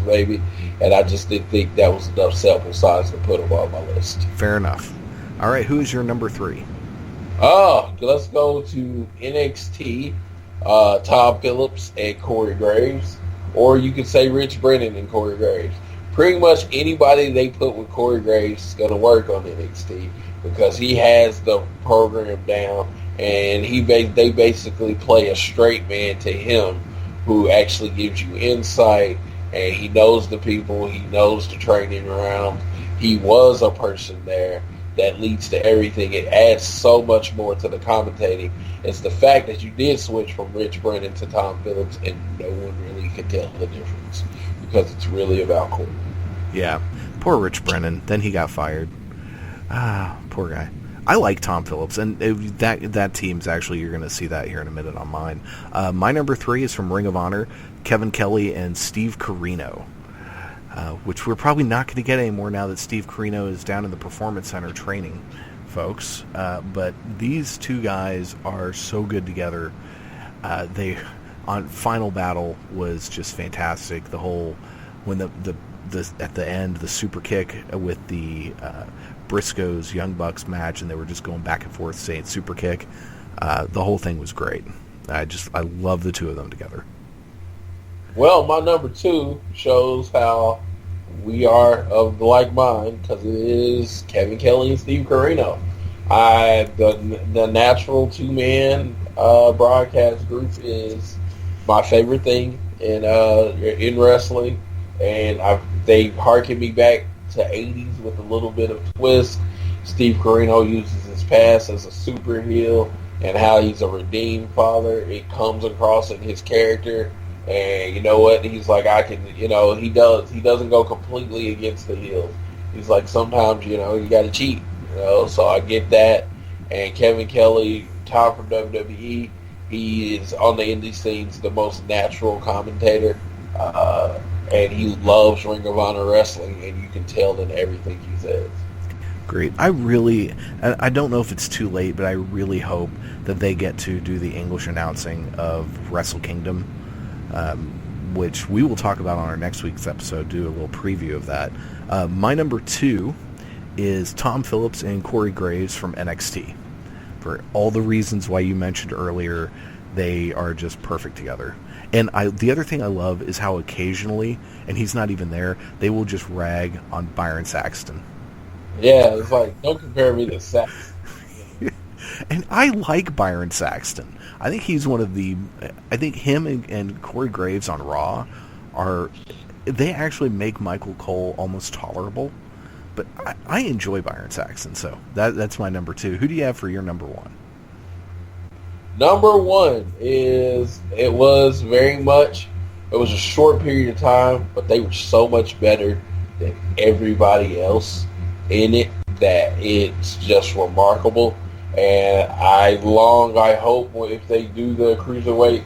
maybe. And I just didn't think that was enough sample size to put them on my list. Fair enough. All right, who is your number 3? Let's go to NXT, Tom Phillips and Corey Graves. Or you could say Rich Brennan and Corey Graves. Pretty much anybody they put with Corey Graves is going to work on NXT because he has the program down, and they basically play a straight man to him who actually gives you insight, and he knows the people, he knows the training around. He was a person there that leads to everything. It adds so much more to the commentating. It's the fact that you did switch from Rich Brennan to Tom Phillips, and no one really could tell the difference. Because it's really about Corey. Yeah. Poor Rich Brennan. Then he got fired. Poor guy. I like Tom Phillips, and that team's actually, you're going to see that here in a minute on mine. My number 3 is from Ring of Honor, Kevin Kelly and Steve Corino, which we're probably not going to get anymore now that Steve Corino is down in the Performance Center training folks. But these 2 guys are so good together. on Final Battle was just fantastic. The whole when the at the end the super kick with the Briscoes Young Bucks match, and they were just going back and forth saying super kick. The whole thing was great. I love the two of them together. Well, my number 2 shows how we are of the like mind, because it is Kevin Kelly and Steve Corino. The natural 2-man broadcast group is my favorite thing in wrestling, and they harken me back to 80s with a little bit of twist. Steve Corino uses his past as a super heel and how he's a redeemed father. It comes across in his character, and you know what? He's like, he doesn't go completely against the heels. He's like, sometimes, you got to cheat, so I get that. And Kevin Kelly, time from WWE, he is on the indie scenes the most natural commentator, and he loves Ring of Honor wrestling, and you can tell in everything he says. Great. I don't know if it's too late, but I really hope that they get to do the English announcing of Wrestle Kingdom, which we will talk about on our next week's episode, do a little preview of that. My number 2 is Tom Phillips and Corey Graves from NXT. For all the reasons why you mentioned earlier, they are just perfect together. And the other thing I love is how occasionally, and he's not even there, they will just rag on Byron Saxton. Yeah, it's like, don't compare me to Saxton. And I like Byron Saxton. I think he's one of the... I think him and Corey Graves on Raw they actually make Michael Cole almost tolerable. But I enjoy Byron Saxton, so that's my number 2. Who do you have for your number 1? Number 1 it was a short period of time, but they were so much better than everybody else in it that it's just remarkable. And I hope if they do the Cruiserweight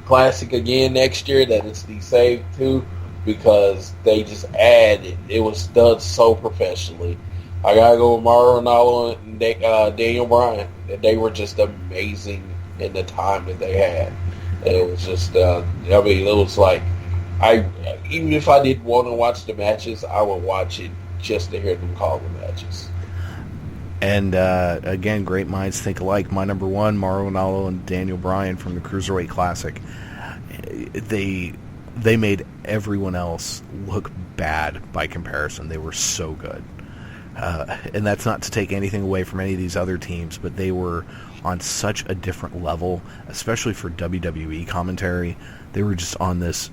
Classic again next year that it's the same too, because they just added, it was done so professionally. I gotta go with Mauro Ranallo and Daniel Bryan. They were just amazing in the time that they had. And it was just, it was like, even if I didn't want to watch the matches, I would watch it just to hear them call the matches. And again, great minds think alike. My number 1, Mauro Ranallo and Daniel Bryan from the Cruiserweight Classic. They made everyone else look bad by comparison. They were so good. And that's not to take anything away from any of these other teams, but they were on such a different level, especially for WWE commentary. They were just on this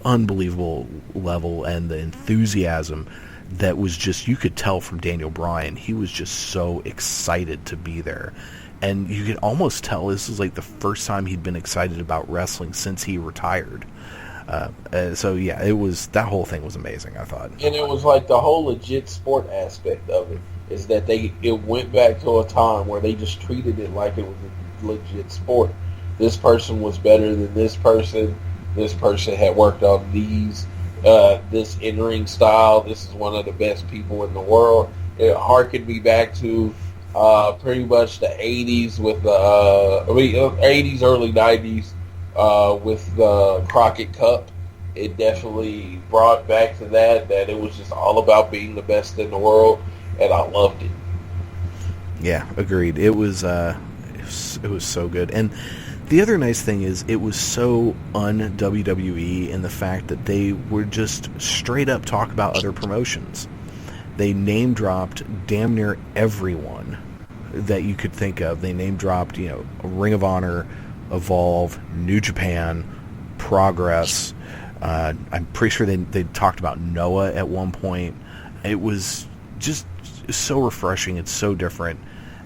unbelievable level, and the enthusiasm that was just, you could tell from Daniel Bryan, he was just so excited to be there. And you could almost tell this was like the first time he'd been excited about wrestling since he retired. So yeah, that whole thing was amazing, I thought. And it was like the whole legit sport aspect of it is that it went back to a time where they just treated it like it was a legit sport. This person was better than this person. This person had worked on this in-ring style. This is one of the best people in the world. It harkened me back to pretty much the 80s with the 80s, early 90s with the Crockett Cup. It definitely brought back to that it was just all about being the best in the world, and I loved it. Yeah, agreed. It was so good. And the other nice thing is it was so un-WWE in the fact that they were just straight up talk about other promotions. They name-dropped damn near everyone that you could think of. They name-dropped, Ring of Honor, Evolve, New Japan, Progress. I'm pretty sure they talked about Noah at one point. It was just so refreshing. It's so different.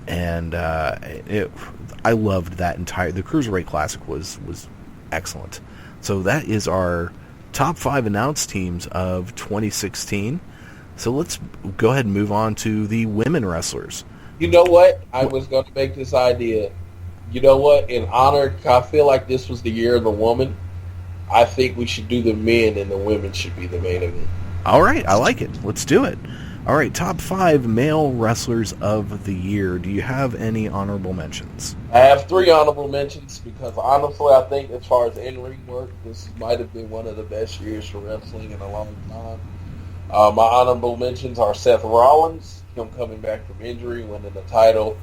And I loved that the Cruiserweight Classic was excellent. So that is our top 5 announced teams of 2016. So let's go ahead and move on to the women wrestlers. You know what? I was going to make this idea. You know what? In honor, I feel like this was the year of the woman. I think we should do the men and the women should be the main event. All right, I like it. Let's do it. All right, top 5 male wrestlers of the year. Do you have any honorable mentions? I have 3 honorable mentions because honestly, I think as far as in-ring work, this might have been one of the best years for wrestling in a long time. My honorable mentions are Seth Rollins, him coming back from injury, winning the title,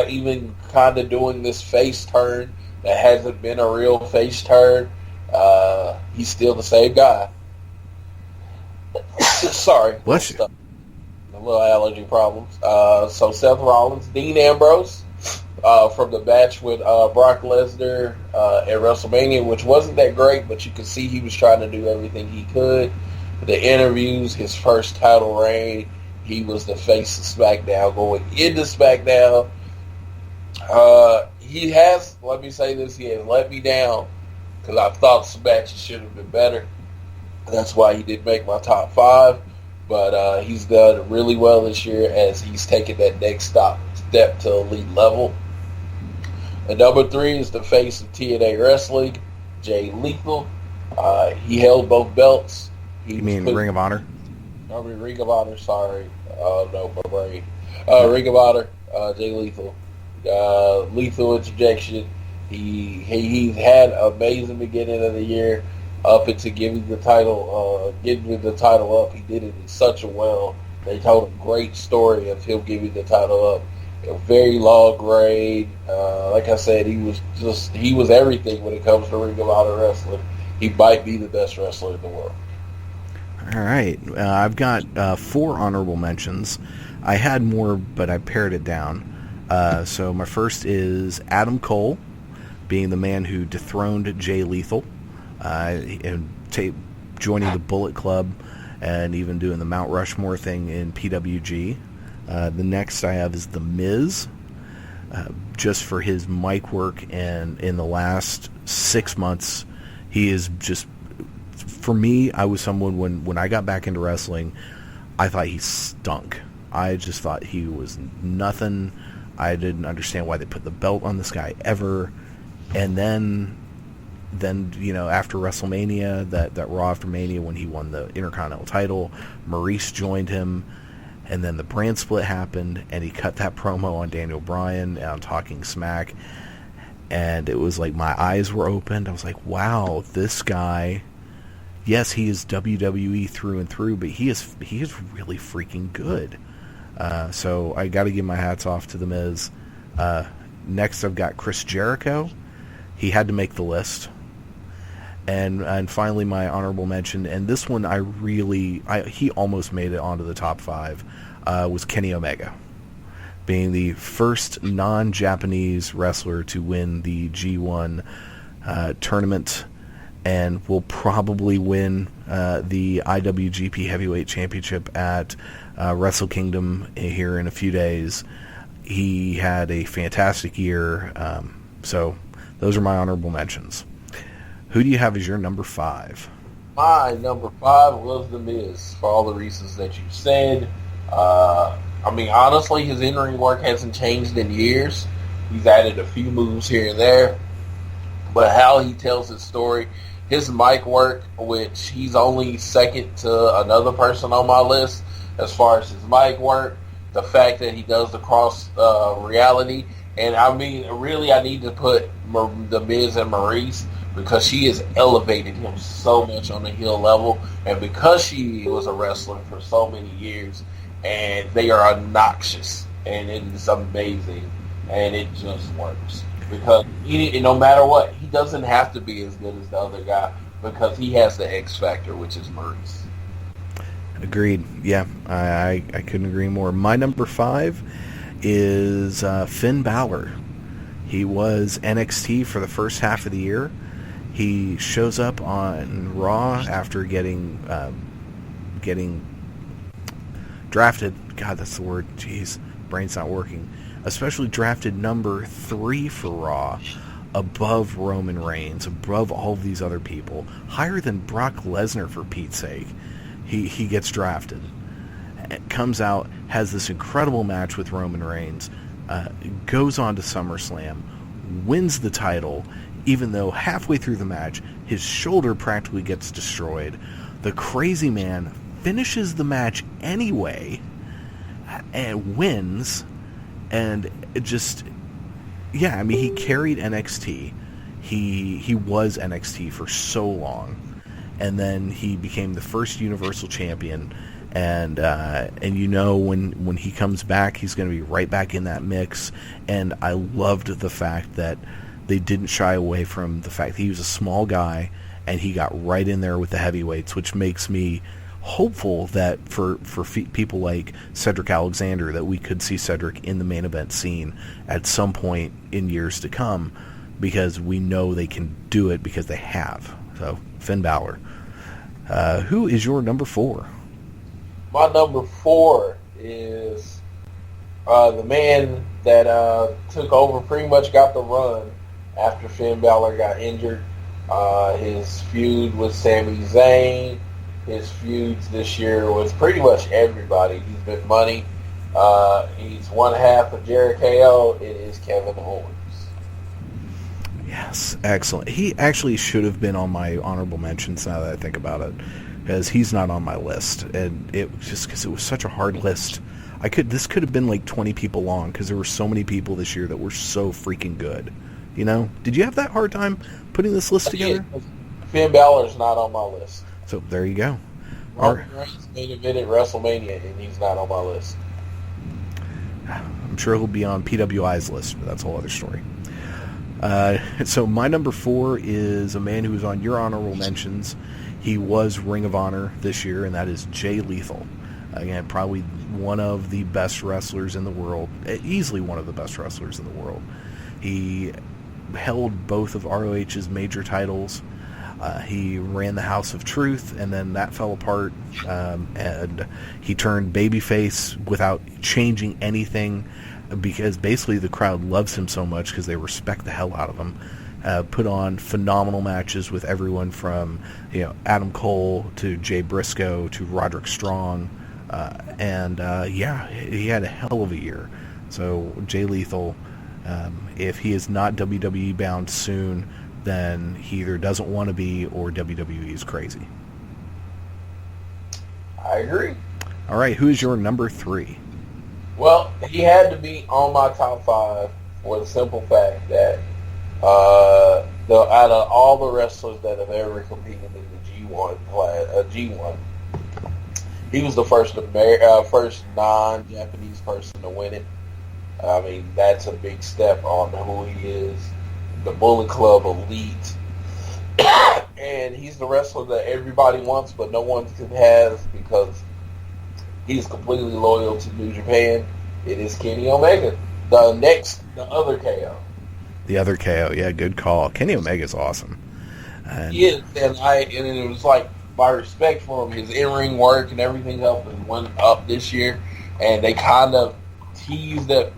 even kind of doing this face turn that hasn't been a real face turn. He's still the same guy. Sorry. Bless you. A little allergy problems. So Seth Rollins, Dean Ambrose, from the match with Brock Lesnar at WrestleMania, which wasn't that great, but you could see he was trying to do everything he could. The interviews, his first title reign, he was the face of SmackDown going into SmackDown. He has, let me say this, he has let me down because I thought some matches should have been better. That's why he didn't make my top 5. But he's done really well this year as he's taken that next step to elite level. And number 3 is the face of TNA Wrestling, Jay Lethal. He held both belts. You mean Ring of Honor? I mean Ring of Honor, sorry. No, my brain. Ring of Honor, Jay Lethal. Lethal interjection. He's had an amazing beginning of the year. Up into getting the title up, he did it in such a well. They told a great story of him giving the title up. A very long reign. Like I said, he was everything when it comes to Ring of Honor wrestling. He might be the best wrestler in the world. All right, I've got 4 honorable mentions. I had more, but I pared it down. So my first is Adam Cole, being the man who dethroned Jay Lethal. And joining the Bullet Club and even doing the Mount Rushmore thing in PWG. The next I have is The Miz, just for his mic work, and in the last 6 months, he is just, for me, I was someone, when I got back into wrestling, I thought he stunk. I just thought he was nothing. I didn't understand why they put the belt on this guy ever. And then after WrestleMania, that Raw after Mania, when he won the Intercontinental title, Maurice joined him, and then the brand split happened, and he cut that promo on Daniel Bryan on Talking Smack, and it was like my eyes were opened. I was like, wow, this guy, yes, he is WWE through and through, but he is really freaking good. So I got to give my hats off to The Miz. Next, I've got Chris Jericho. He had to make the list. And finally, my honorable mention, and this one he almost made it onto the top 5, was Kenny Omega, being the first non-Japanese wrestler to win the G1 tournament, and will probably win the IWGP Heavyweight Championship at Wrestle Kingdom here in a few days. He had a fantastic year, so those are my honorable mentions. Who do you have as your number 5? My number 5 was The Miz, for all the reasons that you said. Honestly, his in-ring work hasn't changed in years. He's added a few moves here and there. But how he tells his story, his mic work, which he's only second to another person on my list as far as his mic work, the fact that he does the cross reality. And really, I need to put The Miz and Maurice, because she has elevated him so much on the heel level, and because she was a wrestler for so many years, and they are obnoxious, and it is amazing, and it just works. Because no matter what, he doesn't have to be as good as the other guy, because he has the X factor, which is Maurice. Agreed. Yeah, I couldn't agree more. My number 5 is Finn Balor. He was NXT for the first half of the year. He shows up on Raw after getting drafted. God, that's the word. Jeez, brain's not working. Especially drafted number 3 for Raw, above Roman Reigns, above all of these other people, higher than Brock Lesnar, for Pete's sake. He gets drafted, comes out, has this incredible match with Roman Reigns, goes on to SummerSlam, wins the title, even though halfway through the match, his shoulder practically gets destroyed. The crazy man finishes the match anyway and wins, and it just, yeah, I mean, he carried NXT. He was NXT for so long, and then he became the first Universal Champion, and you know, when he comes back, he's going to be right back in that mix. And I loved the fact that they didn't shy away from the fact that he was a small guy, and he got right in there with the heavyweights, which makes me hopeful that for people like Cedric Alexander, that we could see Cedric in the main event scene at some point in years to come, because we know they can do it because they have. So, Finn Balor. Who is your number 4? My number 4 is the man that took over, pretty much got the run after Finn Balor got injured. His feud with Sami Zayn, his feuds this year with pretty much everybody. He's been money. He's one half of Jericho. It is Kevin Owens. Yes, excellent. He actually should have been on my honorable mentions now that I think about it, because he's not on my list, and it was just because it was such a hard list. This could have been like 20 people long, because there were so many people this year that were so freaking good. You know, did you have that hard time putting this list together? Finn Balor's not on my list. So there you go. Roman Reigns main event at WrestleMania, and he's not on my list. I'm sure he'll be on PWI's list, but that's a whole other story. So my number 4 is a man who was on your honorable mentions. He was Ring of Honor this year, and that is Jay Lethal. Again, probably one of the best wrestlers in the world, easily one of the best wrestlers in the world. He held both of ROH's major titles. He ran the House of Truth, and then that fell apart, and he turned babyface without changing anything, because basically the crowd loves him so much because they respect the hell out of him. Put on phenomenal matches with everyone from, you know, Adam Cole to Jay Briscoe to Roderick Strong, and yeah, he had a hell of a year. So Jay Lethal, if he is not WWE bound soon, then he either doesn't want to be, or WWE is crazy. I agree. All right, who is your number 3? Well, he had to be on my top 5 for the simple fact that out of all the wrestlers that have ever competed in the G1 class, G1, he was the first non-Japanese person to win it. I mean, that's a big step on who he is. The Bullet Club elite. And he's the wrestler that everybody wants, but no one can have, because he's completely loyal to New Japan. It is Kenny Omega. The other KO. The other KO, yeah, good call. Kenny Omega's awesome. He is, and it was like, my respect for him, his in-ring work and everything else went up this year, and they kind of teased that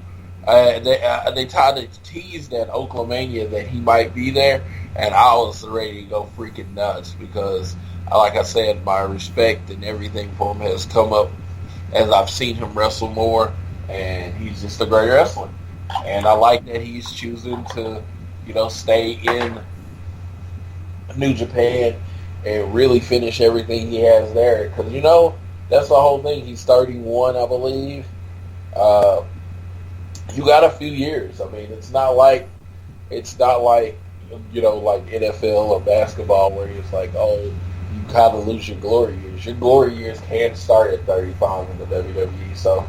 they tried to tease that Oaklamania that he might be there, and I was ready to go freaking nuts, because, like I said, my respect and everything for him has come up as I've seen him wrestle more, and he's just a great wrestler. And I like that he's choosing to, you know, stay in New Japan and really finish everything he has there. Because, you know, that's the whole thing. He's 31, I believe. You got a few years. I mean, it's not like, you know, like NFL or basketball where it's like, oh, you kind of lose your glory years. Your glory years can start at 35 in the WWE. So,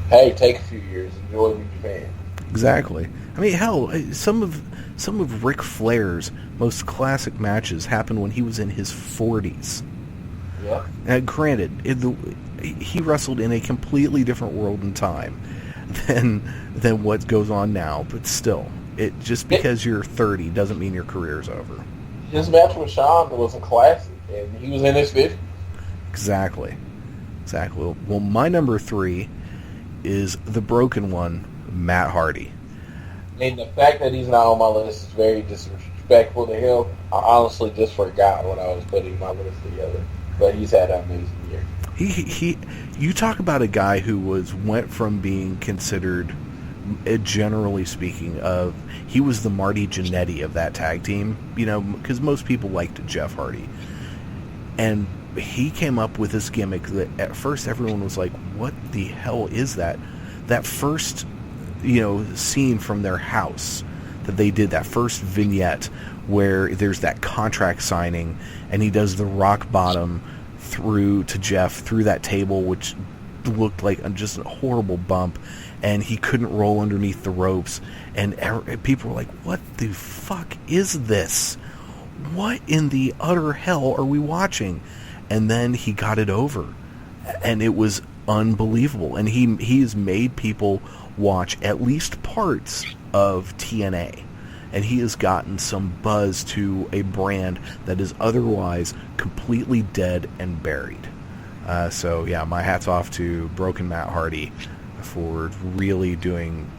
hey, take a few years. Enjoy New Japan. Exactly. I mean, hell, some of Ric Flair's most classic matches happened when he was in his 40s. Yeah. And granted, he wrestled in a completely different world and time than what goes on now, but still, just because you're 30 doesn't mean your career's over. His match with Shawn was a classic, and he was in his 50s. Exactly. Well, my number 3 is the broken one, Matt Hardy. And the fact that he's not on my list is very disrespectful to him. I honestly just forgot when I was putting my list together. But he's had an amazing year. You talk about a guy who went from being considered, generally speaking, he was the Marty Jannetty of that tag team, you know, because most people liked Jeff Hardy. And he came up with this gimmick that at first everyone was like, what the hell is that? That first, scene from their house that they did, that first vignette where there's that contract signing and he does the rock bottom through to Jeff through that table, which looked like just a horrible bump, and he couldn't roll underneath the ropes, and people were like, what the fuck is this? What in the utter hell are we watching? And then he got it over, and it was unbelievable. And he's made people watch at least parts of TNA, and he has gotten some buzz to a brand that is otherwise completely dead and buried. So yeah, my hat's off to Broken Matt Hardy for really doing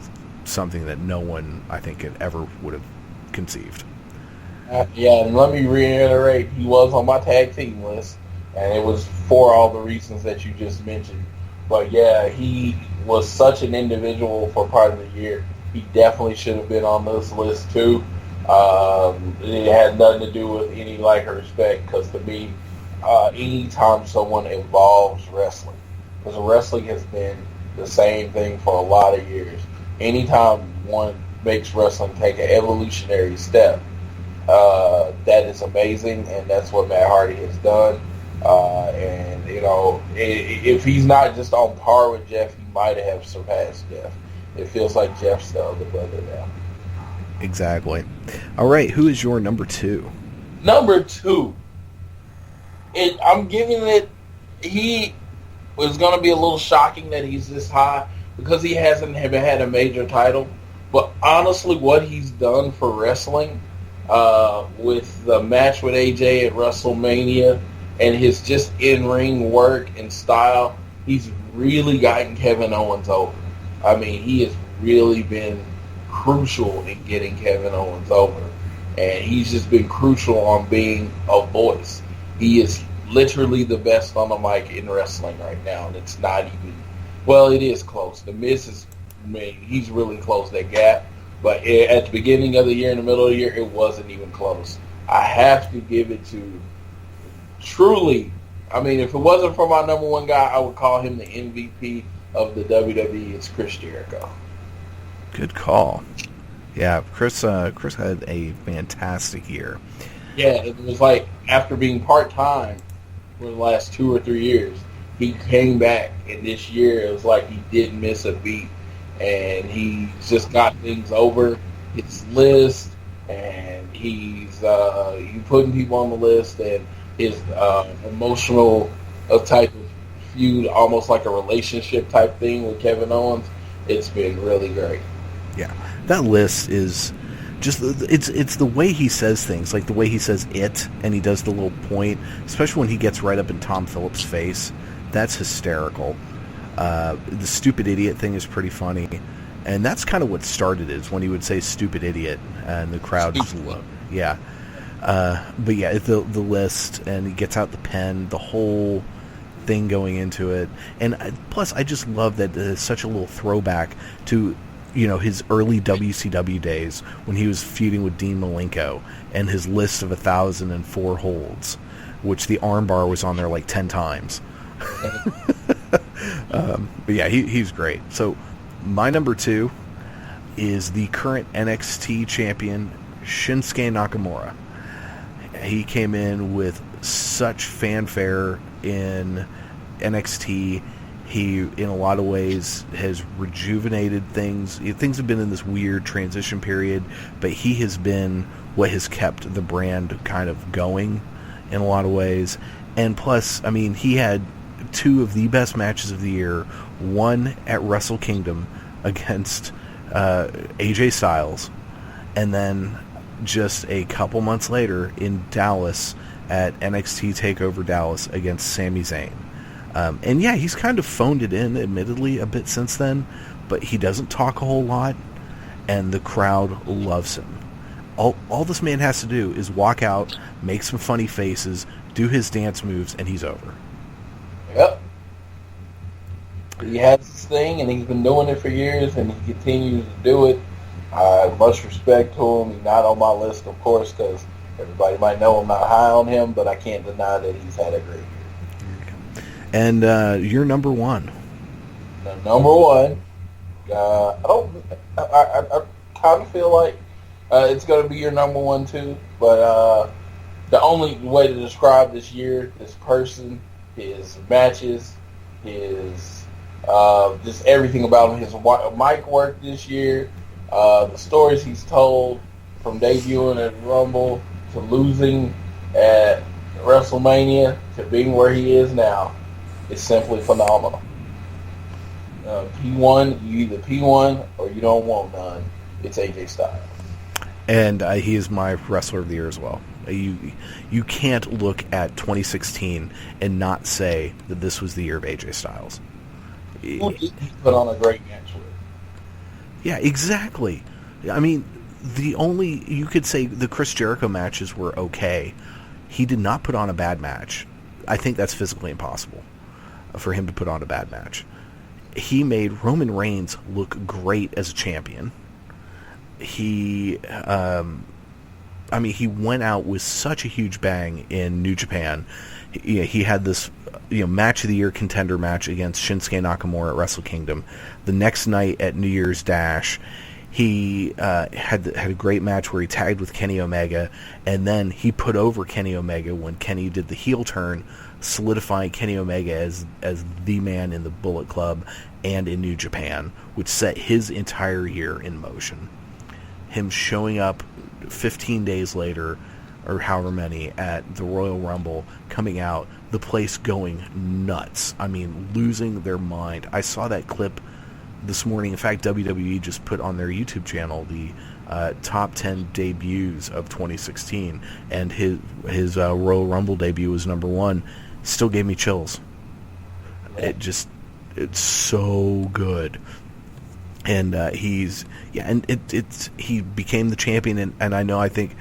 something that no one, I think, ever would have conceived. Yeah, and let me reiterate, he was on my tag team list, and it was for all the reasons that you just mentioned. But yeah, he was such an individual for part of the year. He definitely should have been on this list too. It had nothing to do with any like or respect, because to me, anytime someone involves wrestling, because wrestling has been the same thing for a lot of years. Anytime one makes wrestling take an evolutionary step, that is amazing, and that's what Matt Hardy has done. And if he's not just on par with Jeff, he might have surpassed Jeff. It feels like Jeff's the other brother now. Exactly. All right, who is your number 2? Number 2. I'm giving it. He was going to be a little shocking that he's this high because he hasn't had a major title. But honestly, what he's done for wrestling with the match with AJ at WrestleMania and his just in-ring work and style, he's really gotten Kevin Owens over. I mean, he has really been crucial in getting Kevin Owens over. And he's just been crucial on being a voice. He is literally the best on the mic in wrestling right now, and it's not even, well, it is close. The Miz is, he's really closed that gap, but at the beginning of the year, in the middle of the year, it wasn't even close. I have to give it to, truly, if it wasn't for my number one guy, I would call him the MVP of the WWE. It's Chris Jericho. Good call. Yeah, Chris had a fantastic year. Yeah, it was like after being part-time for the last 2 or 3 years, he came back, and this year it was like he didn't miss a beat, and he just got things over his list, and he's putting people on the list, and his emotional type of feud, almost like a relationship type thing with Kevin Owens. It's been really great. Yeah, that list is just, it's the way he says things, like the way he says it, and he does the little point, especially when he gets right up in Tom Phillips' face. That's hysterical. The stupid idiot thing is pretty funny, and that's kind of what started it, is when he would say stupid idiot, and the crowd just loved. Yeah. But yeah, the list, and he gets out the pen, the whole thing going into it, and plus I just love that it's such a little throwback to his early WCW days when he was feuding with Dean Malenko, and his list of 1,004 holds, which the armbar was on there like 10 times. But yeah, he's great. So my number 2 is the current NXT champion, Shinsuke Nakamura. He came in with such fanfare in NXT. He, in a lot of ways, has rejuvenated things. Things have been in this weird transition period, but he has been what has kept the brand kind of going in a lot of ways. And plus, he had 2 of the best matches of the year. One at Wrestle Kingdom against AJ Styles, and then just a couple months later in Dallas at NXT TakeOver Dallas against Sami Zayn. And yeah, he's kind of phoned it in, admittedly, a bit since then, but he doesn't talk a whole lot, and the crowd loves him. All this man has to do is walk out, make some funny faces, do his dance moves, and he's over. Yep. He has this thing, and he's been doing it for years, and he continues to do it. I have much respect to him. He's not on my list, of course, because everybody might know I'm not high on him, but I can't deny that he's had a great year. And you're number one. The number one. I kind of feel like it's going to be your number one too. But the only way to describe this year, this person, his matches, his just everything about him, his mic work this year, the stories he's told from debuting at Rumble to losing at WrestleMania to being where he is now is simply phenomenal. P1, you either P1 or you don't want none. It's AJ Styles. And he is my Wrestler of the Year as well. You can't look at 2016 and not say that this was the year of AJ Styles. He put on a great match with. Yeah, exactly. I mean, you could say the Chris Jericho matches were okay. He did not put on a bad match. I think that's physically impossible for him to put on a bad match. He made Roman Reigns look great as a champion. He went out with such a huge bang in New Japan. He had this, match of the year contender match against Shinsuke Nakamura at Wrestle Kingdom. The next night at New Year's Dash, he had a great match where he tagged with Kenny Omega, and then he put over Kenny Omega when Kenny did the heel turn, solidifying Kenny Omega as the man in the Bullet Club and in New Japan, which set his entire year in motion. Him showing up 15 days later, or however many, at the Royal Rumble, coming out, the place going nuts. I mean, losing their mind. I saw that clip this morning. In fact, WWE just put on their YouTube channel the top 10 debuts of 2016, and his Royal Rumble debut was number one. Still gave me chills. It's so good. And he became the champion, and I think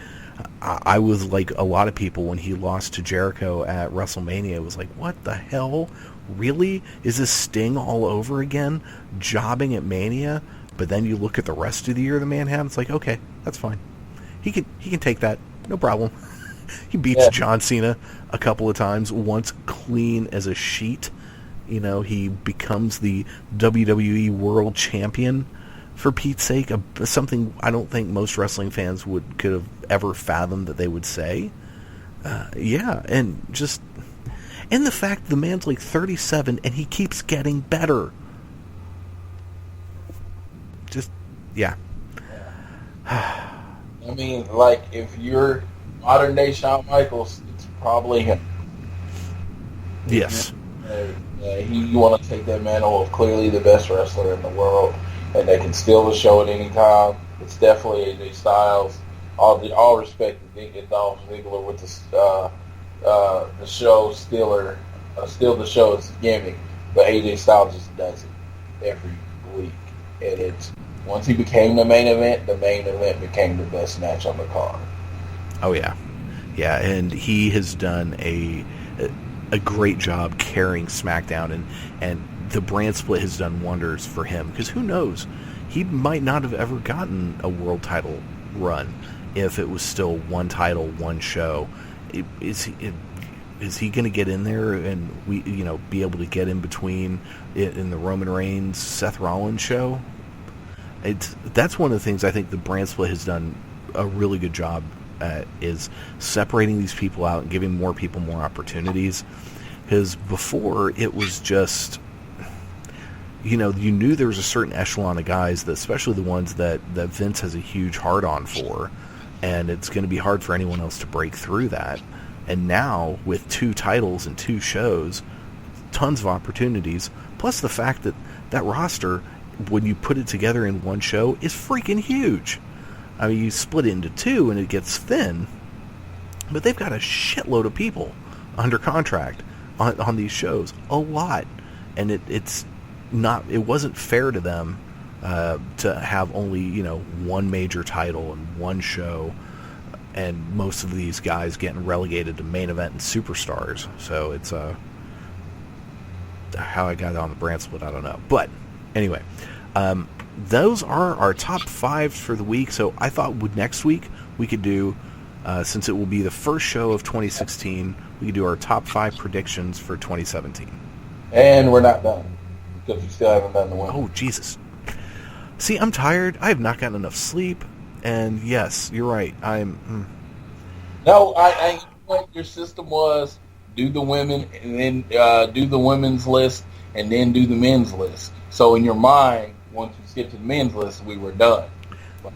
I was like a lot of people when he lost to Jericho at WrestleMania. It was like, what the hell? Really? Is this Sting all over again? Jobbing at Mania? But then you look at the rest of the year the man had, it's like, okay, that's fine. He can take that. No problem. He beats John Cena a couple of times, once clean as a sheet. He becomes the WWE World Champion, for Pete's sake. Something I don't think most wrestling fans could have ever fathomed that they would say. And the fact the man's like 37 and he keeps getting better. I mean, like, if you're modern day Shawn Michaels, it's probably him. Yes. You want to take that mantle of clearly the best wrestler in the world, and they can steal the show at any time. It's definitely AJ Styles. All respect to Dolph Ziggler with the show steal the show as a gimmick, but AJ Styles just does it every week, and it's once he became the main event became the best match on the card. Oh yeah, and he has done a great job carrying SmackDown, and the brand split has done wonders for him, because who knows, he might not have ever gotten a world title run if it was still one title, one show. Is he going to get in there and be able to get in between in the Roman Reigns Seth Rollins show? That's one of the things I think the brand split has done a really good job at, is separating these people out and giving more people more opportunities. Because before, it was just, you knew there was a certain echelon of guys, that, especially the ones that Vince has a huge hard-on for, and it's going to be hard for anyone else to break through that. And now, with 2 titles and 2 shows, tons of opportunities, plus the fact that roster, when you put it together in one show, is freaking huge. I mean, you split it into 2 and it gets thin, but they've got a shitload of people under contract on these shows, a lot, and it wasn't fair to them to have only one major title and one show, and most of these guys getting relegated to main event and superstars. So it's how I got on the brand split, I don't know, but anyway. Those are our top 5 for the week. So I thought next week we could do, since it will be the first show of 2016, we could do our top 5 predictions for 2017. And we're not done because we still haven't done the women. Oh, Jesus. See, I'm tired. I have not gotten enough sleep. And yes, you're right. No, I what your system was: do the women and then do the women's list and then do the men's list. So in your mind, once you get to the men's list, we were done.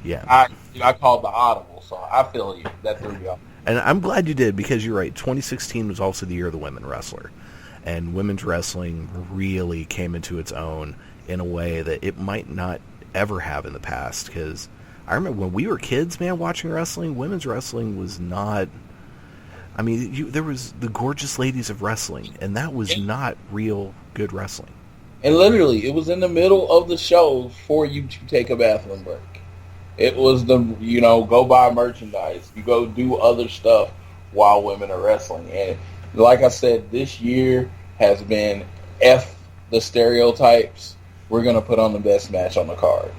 Yeah. I called the audible, so I feel you. That threw me off. And I'm glad you did, because you're right. 2016 was also the year of the women wrestler. And women's wrestling really came into its own in a way that it might not ever have in the past. Because I remember when we were kids, man, watching wrestling, women's wrestling was not... I mean, there was the gorgeous ladies of wrestling, and that was not real good wrestling. And literally, it was in the middle of the show for you to take a bathroom break. It was go buy merchandise. You go do other stuff while women are wrestling. And like I said, this year has been F the stereotypes. We're going to put on the best match on the card.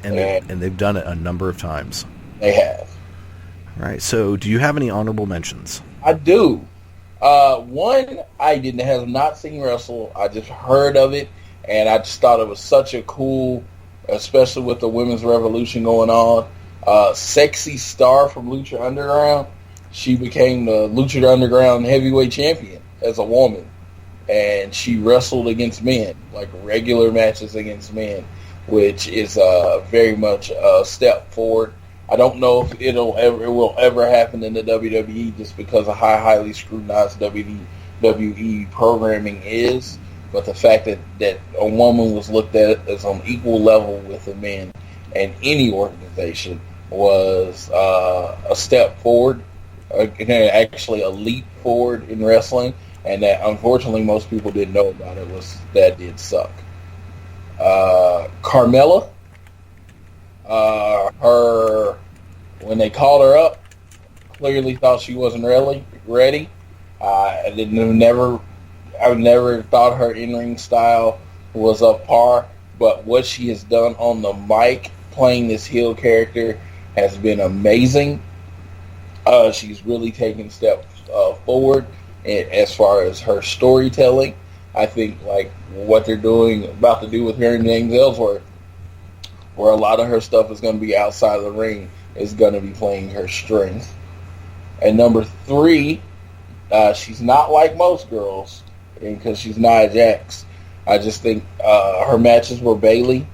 And they've done it a number of times. They have. All right, so do you have any honorable mentions? I do. One, I have not seen wrestle. I just heard of it, and I just thought it was such a cool, especially with the women's revolution going on. Sexy Star from Lucha Underground. She became the Lucha Underground heavyweight champion as a woman, and she wrestled against men, like regular matches against men, which is very much a step forward. I don't know if it will ever happen in the WWE just because of how highly scrutinized WWE programming is. But the fact that a woman was looked at as on equal level with the men and any organization was a step forward, actually a leap forward in wrestling, and that unfortunately most people didn't know about it was that did suck. Carmella. When they called her up, clearly thought she wasn't really ready. I never thought her in-ring style was up par, but what she has done on the mic, playing this heel character, has been amazing. She's really taken steps forward as far as her storytelling. I think like what they're about to do with her and James Ellsworth, where a lot of her stuff is going to be outside of the ring, is going to be playing her strength. And number 3, she's not like most girls because she's Nia Jax. I just think her matches with Bayley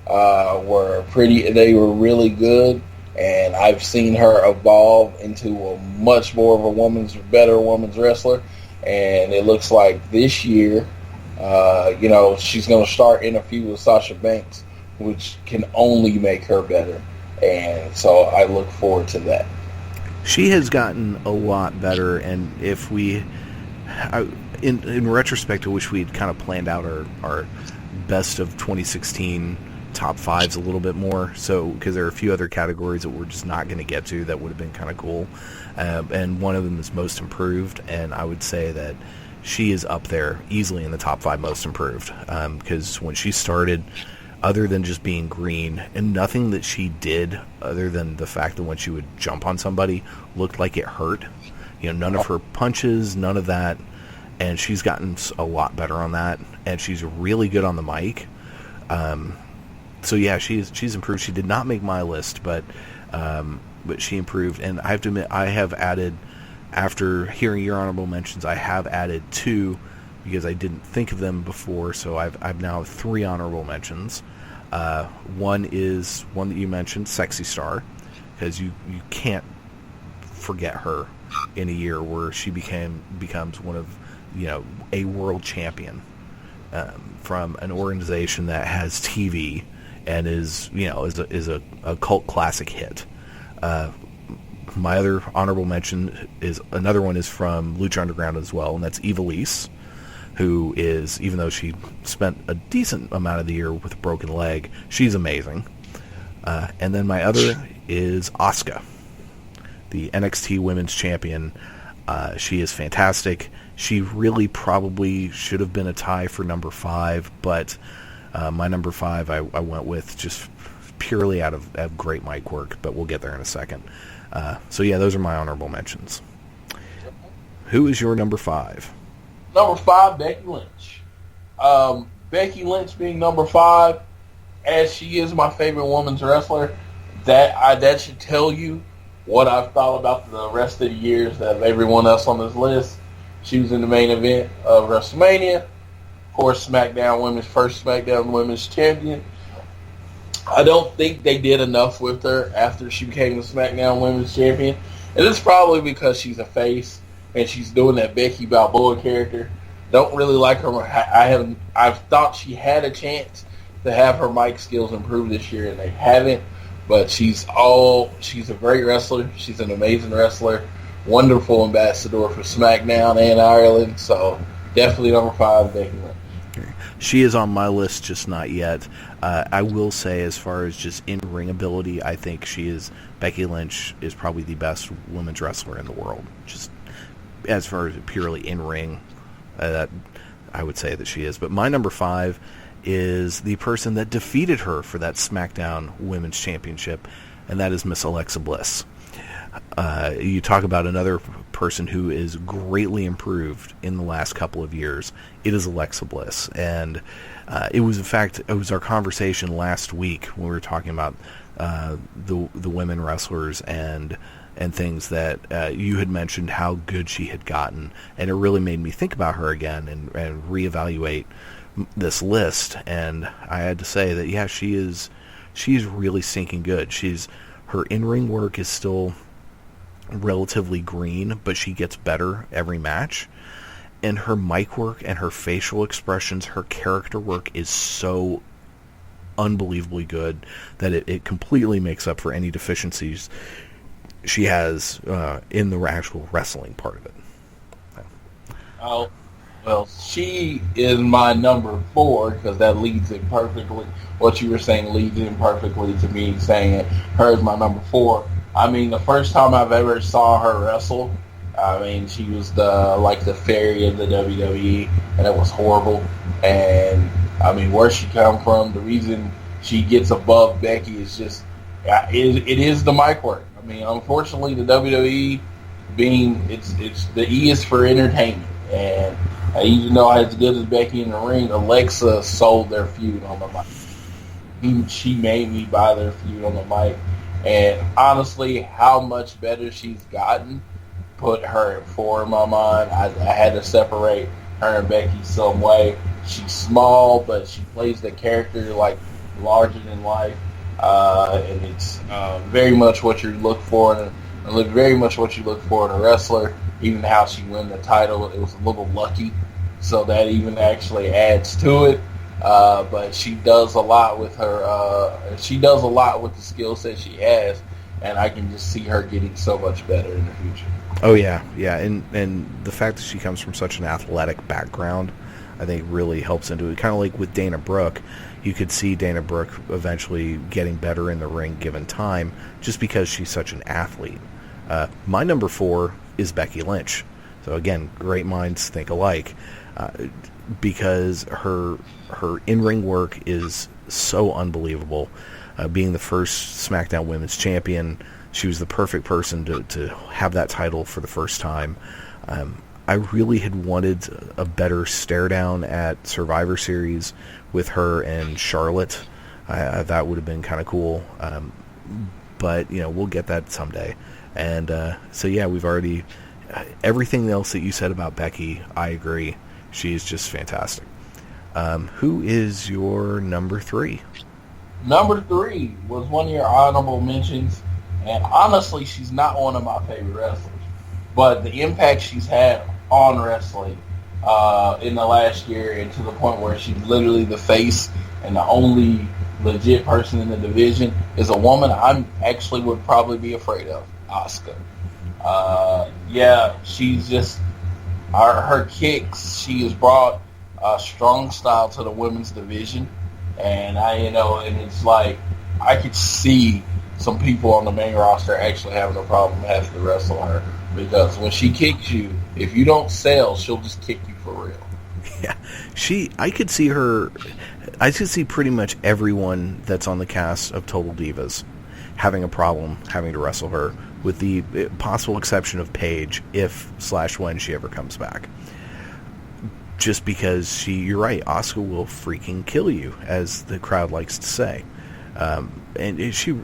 were pretty. They were really good, and I've seen her evolve into a much more of a better woman's wrestler. And it looks like this year, she's going to start in a feud with Sasha Banks, which can only make her better. And so I look forward to that. She has gotten a lot better, and if we, in retrospect, I wish we'd kind of planned out our best of 2016 top 5s a little bit more, so because there are a few other categories that we're just not going to get to that would have been kind of cool, and one of them is most improved, and I would say that she is up there easily in the top 5 most improved, because when she started, other than just being green, and nothing that she did other than the fact that when she would jump on somebody looked like it hurt. None of her punches, none of that, and she's gotten a lot better on that, and she's really good on the mic. So yeah, she's improved. She did not make my list, but she improved, and I have to admit, I have added, after hearing your honorable mentions, I have added 2 because I didn't think of them before, so I've now 3 honorable mentions. One is one that you mentioned, Sexy Star, because you can't forget her in a year where she becomes one of a world champion from an organization that has TV and is a cult classic hit. My other honorable mention is another one is from Lucha Underground as well, and that's Ivelisse, who is, even though she spent a decent amount of the year with a broken leg, she's amazing. And then my other is Asuka, the NXT Women's Champion. She is fantastic. She really probably should have been a tie for number 5, but my number 5 I went with just purely out of great mic work, but we'll get there in a second. So yeah, those are my honorable mentions. Who is your number 5? Number 5, Becky Lynch. Becky Lynch being number 5, as she is my favorite women's wrestler, that should tell you what I've thought about the rest of the years of everyone else on this list. She was in the main event of WrestleMania. Of course, first SmackDown Women's Champion. I don't think they did enough with her after she became the SmackDown Women's Champion. And it's probably because she's a face and she's doing that Becky Balboa character. Don't really like her. I've thought she had a chance to have her mic skills improve this year, and they haven't. But she's a great wrestler. She's an amazing wrestler. Wonderful ambassador for SmackDown and Ireland. So definitely number 5, Becky Lynch. She is on my list, just not yet. I will say, as far as just in-ring ability, I think Becky Lynch is probably the best women's wrestler in the world. Just as far as purely in-ring, I would say that she is. But my number 5 is the person that defeated her for that SmackDown Women's Championship, and that is Miss Alexa Bliss. You talk about another person who is greatly improved in the last couple of years. It is Alexa Bliss, and it was our conversation last week when we were talking about the women wrestlers and things that you had mentioned how good she had gotten, and it really made me think about her again and reevaluate this list. And I had to say that she's really sinking good. Her in-ring work is still relatively green, but she gets better every match, and her mic work and her facial expressions, her character work is so unbelievably good that it completely makes up for any deficiencies she has in the actual wrestling part of it. Oh, well, she is my number 4 because that leads in perfectly. What you were saying leads in perfectly to me saying it. Her is my number 4. I mean, the first time I've ever saw her wrestle, I mean, she was the fairy of the WWE, and it was horrible. And I mean, where she come from, the reason she gets above Becky is just it is the mic work. I mean, unfortunately, the WWE it's the E is for entertainment, and even though as good as Becky in the ring, Alexa sold their feud on the mic. She made me buy their feud on the mic. And honestly, how much better she's gotten put her at 4 in my mind. I had to separate her and Becky some way. She's small, but she plays the character like larger than life. And it's very much what you look for, and very much what you look for in a wrestler. Even how she won the title, it was a little lucky, so that even actually adds to it. But she does a lot with her. She does a lot with the skill set she has, and I can just see her getting so much better in the future. Oh yeah, and the fact that she comes from such an athletic background, I think really helps into it. Kind of like with Dana Brooke, you could see Dana Brooke eventually getting better in the ring given time, just because she's such an athlete. My number 4 is Becky Lynch. So again, great minds think alike. Because her in-ring work is so unbelievable. Being the first SmackDown Women's Champion, she was the perfect person to have that title for the first time. I really had wanted a better stare down at Survivor Series with her and Charlotte. That would have been kind of cool. But we'll get that someday. And so yeah, we've already everything else that you said about Becky, I agree. She's just fantastic. Who is your number 3? Number 3 was one of your honorable mentions, and honestly, she's not one of my favorite wrestlers. But the impact she's had on wrestling in the last year, and to the point where she's literally the face and the only legit person in the division, is a woman I actually would probably be afraid of, Asuka. She's just... Her kicks, she has brought a strong style to the women's division, and and it's like I could see some people on the main roster actually having a problem having to wrestle her, because when she kicks you, if you don't sell, she'll just kick you for real. Yeah, I could see pretty much everyone that's on the cast of Total Divas having a problem having to wrestle her, with the possible exception of Paige, if/when she ever comes back. just because you're right, Asuka will freaking kill you, as the crowd likes to say. It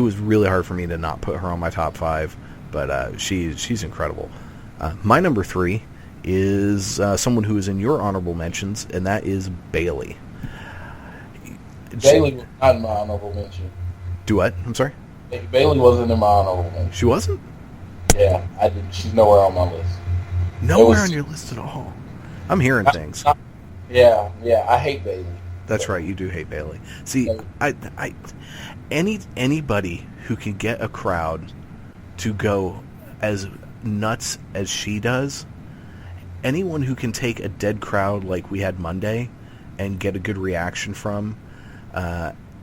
was really hard for me to not put her on my top 5, but she's incredible. My number 3 is someone who is in your honorable mentions, and that is Bayley. Bayley was not in my honorable mention. Do what? I'm sorry? Bayley wasn't in my honorable mention. She wasn't? Yeah, I didn't. She's nowhere on my list. Nowhere on your list at all. I'm hearing things. Yeah, I hate Bayley. That's right, you do hate Bayley. See, anybody who can get a crowd to go as nuts as she does, anyone who can take a dead crowd like we had Monday and get a good reaction from,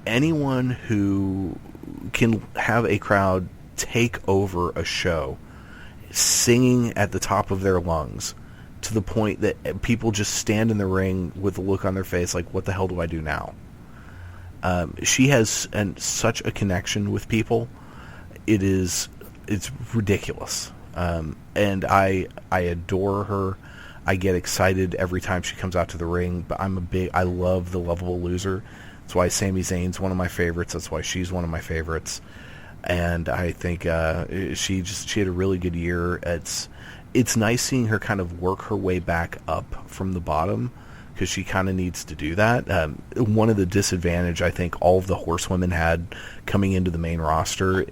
anyone who can have a crowd take over a show singing at the top of their lungs to the point that people just stand in the ring with a look on their face like, what the hell do I do now? She has such a connection with people. It's ridiculous. And I adore her. I get excited every time she comes out to the ring, but I love the lovable loser. That's why Sami Zayn's one of my favorites. That's why she's one of my favorites. And I think she had a really good year. It's nice seeing her kind of work her way back up from the bottom, because she kind of needs to do that. One of the disadvantage I think all of the horsewomen had coming into the main roster,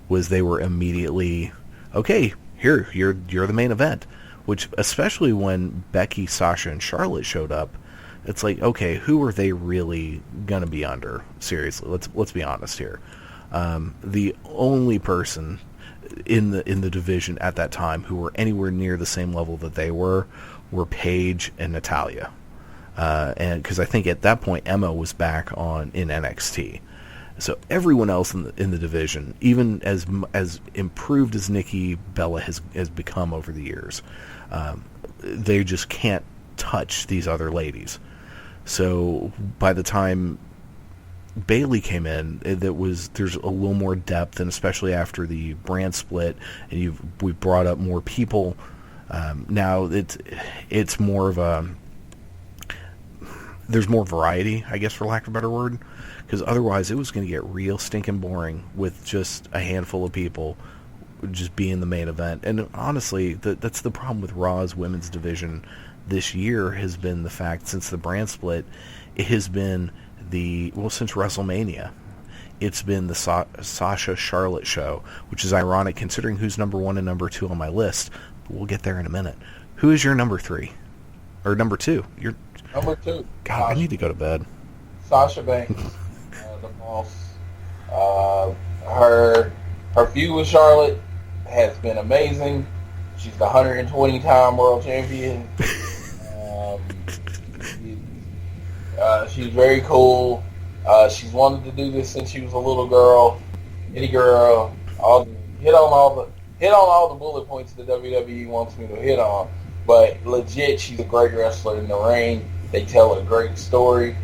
was they were immediately, okay, here, you're the main event. Which, especially when Becky, Sasha, and Charlotte showed up, it's like, okay, who are they really gonna be under? Seriously, let's be honest here. The only person in the division at that time who were anywhere near the same level that they were Paige and Natalya, and because I think at that point Emma was back in NXT. So everyone else in the division, even as improved as Nikki Bella has become over the years, they just can't touch these other ladies. So by the time Bayley came in, there's a little more depth, and especially after the brand split, and we've brought up more people. Now it's more of there's more variety, I guess, for lack of a better word. Because otherwise it was going to get real stinking boring with just a handful of people just being the main event. And honestly, that's the problem with Raw's women's division this year, has been the fact, since the brand split, it has been since WrestleMania, it's been the Sasha-Charlotte show, which is ironic considering who's number 1 and number 2 on my list. But we'll get there in a minute. Who is your number 3? Or number 2? Your number 2. God, I need to go to bed. Sasha Banks. The boss. Her feud with Charlotte has been amazing. She's the 120-time world champion. She's very cool. She's wanted to do this since she was a little girl, itty girl. Hit on all the bullet points that WWE wants me to hit on. But legit, she's a great wrestler in the ring. They tell a great story.